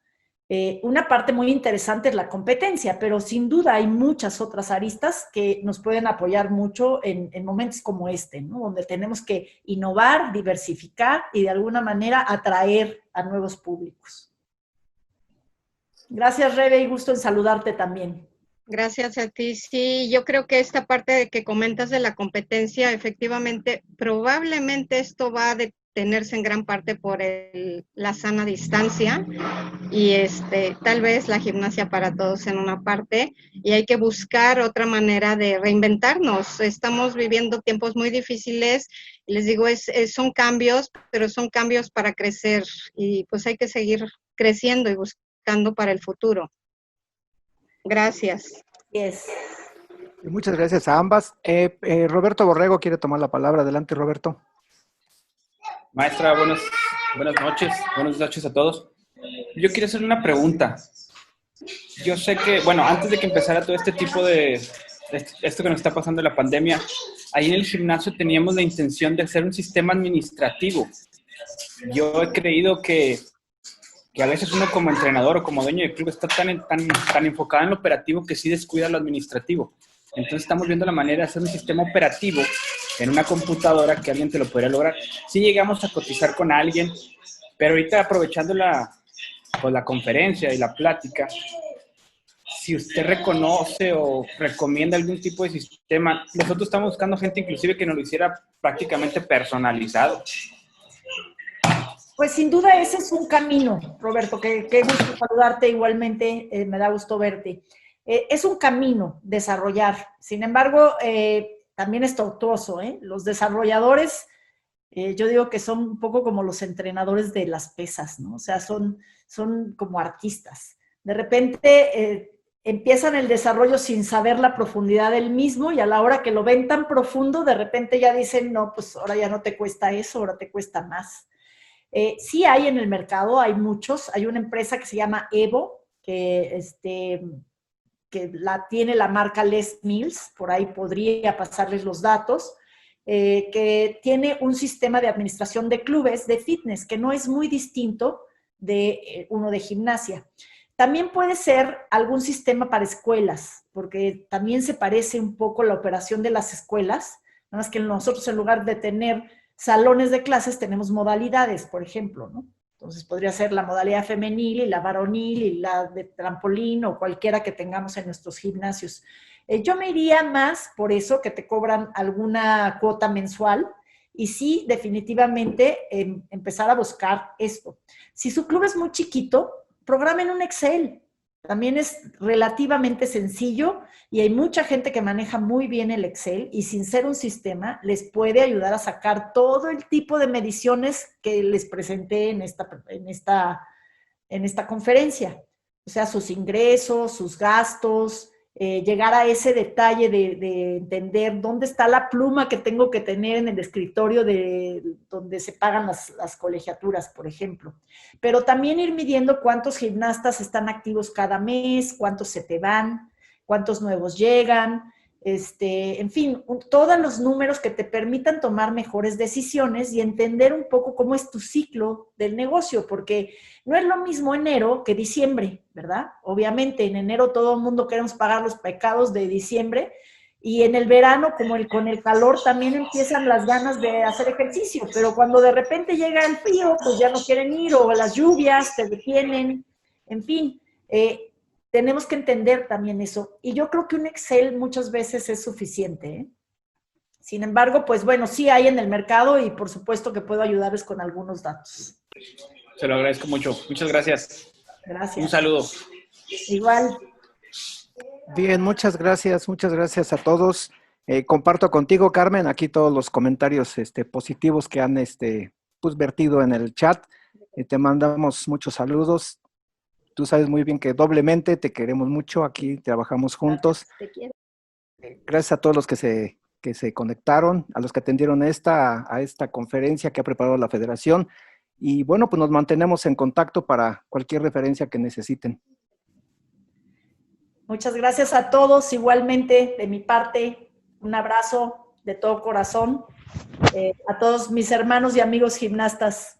Una parte muy interesante es la competencia, pero sin duda hay muchas otras aristas que nos pueden apoyar mucho en momentos como este, ¿no? Donde tenemos que innovar, diversificar y de alguna manera atraer a nuevos públicos. Gracias, Rebe, y gusto en saludarte también. Gracias a ti. Sí, yo creo que esta parte de que comentas de la competencia, efectivamente, probablemente esto va a detenerse en gran parte por la sana distancia y tal vez la gimnasia para todos en una parte y hay que buscar otra manera de reinventarnos. Estamos viviendo tiempos muy difíciles, les digo, son cambios, pero son cambios para crecer y pues hay que seguir creciendo y buscando para el futuro. Gracias. Yes. Muchas gracias a ambas. Roberto Borrego quiere tomar la palabra. Adelante, Roberto. Maestra, buenas noches a todos. Yo quiero hacer una pregunta. Yo sé que, bueno, antes de que empezara todo este tipo de esto que nos está pasando en la pandemia, ahí en el gimnasio teníamos la intención de hacer un sistema administrativo. Yo he creído que a veces uno como entrenador o como dueño de club está tan enfocado en lo operativo que sí descuida lo administrativo. Entonces estamos viendo la manera de hacer un sistema operativo en una computadora que alguien te lo podría lograr. Sí llegamos a cotizar con alguien, pero ahorita aprovechando la conferencia y la plática, si usted reconoce o recomienda algún tipo de sistema, nosotros estamos buscando gente inclusive que nos lo hiciera prácticamente personalizado. Pues sin duda ese es un camino, Roberto, qué gusto saludarte igualmente, me da gusto verte. Es un camino desarrollar, sin embargo, también es tortuoso, ¿eh? Los desarrolladores, yo digo que son un poco como los entrenadores de las pesas, ¿no? O sea, son como artistas. De repente empiezan el desarrollo sin saber la profundidad del mismo y a la hora que lo ven tan profundo, de repente ya dicen, no, pues ahora ya no te cuesta eso, ahora te cuesta más. Sí hay en el mercado, hay muchos. Hay una empresa que se llama Evo, que la tiene la marca Les Mills, por ahí podría pasarles los datos, que tiene un sistema de administración de clubes de fitness que no es muy distinto de uno de gimnasia. También puede ser algún sistema para escuelas, porque también se parece un poco la operación de las escuelas, nada más que nosotros en lugar de tener salones de clases tenemos modalidades, por ejemplo, ¿no? Entonces podría ser la modalidad femenil y la varonil y la de trampolín o cualquiera que tengamos en nuestros gimnasios. Yo me iría más por eso, que te cobran alguna cuota mensual y sí, definitivamente empezar a buscar esto. Si su club es muy chiquito, programen un Excel. También es relativamente sencillo y hay mucha gente que maneja muy bien el Excel y sin ser un sistema les puede ayudar a sacar todo el tipo de mediciones que les presenté en esta conferencia. O sea, sus ingresos, sus gastos, llegar a ese detalle de entender dónde está la pluma que tengo que tener en el escritorio donde se pagan las colegiaturas, por ejemplo. Pero también ir midiendo cuántos gimnastas están activos cada mes, cuántos se te van, cuántos nuevos llegan, en fin, todos los números que te permitan tomar mejores decisiones y entender un poco cómo es tu ciclo del negocio, porque no es lo mismo enero que diciembre, ¿verdad? Obviamente en enero todo el mundo queremos pagar los pecados de diciembre y en el verano, con el calor, también empiezan las ganas de hacer ejercicio, pero cuando de repente llega el frío, pues ya no quieren ir o las lluvias te detienen, en fin, tenemos que entender también eso. Y yo creo que un Excel muchas veces es suficiente, ¿eh? Sin embargo, pues bueno, sí hay en el mercado y por supuesto que puedo ayudarles con algunos datos. Se lo agradezco mucho. Muchas gracias. Gracias. Un saludo. Igual. Bien, muchas gracias a todos. Comparto contigo, Carmen, aquí todos los comentarios positivos que han pues, vertido en el chat. Te mandamos muchos saludos. Tú sabes muy bien que doblemente te queremos mucho, aquí trabajamos juntos. Te quiero. Gracias a todos los que se conectaron, a los que atendieron a esta conferencia que ha preparado la Federación. Y bueno, pues nos mantenemos en contacto para cualquier referencia que necesiten. Muchas gracias a todos, igualmente de mi parte, un abrazo de todo corazón a todos mis hermanos y amigos gimnastas.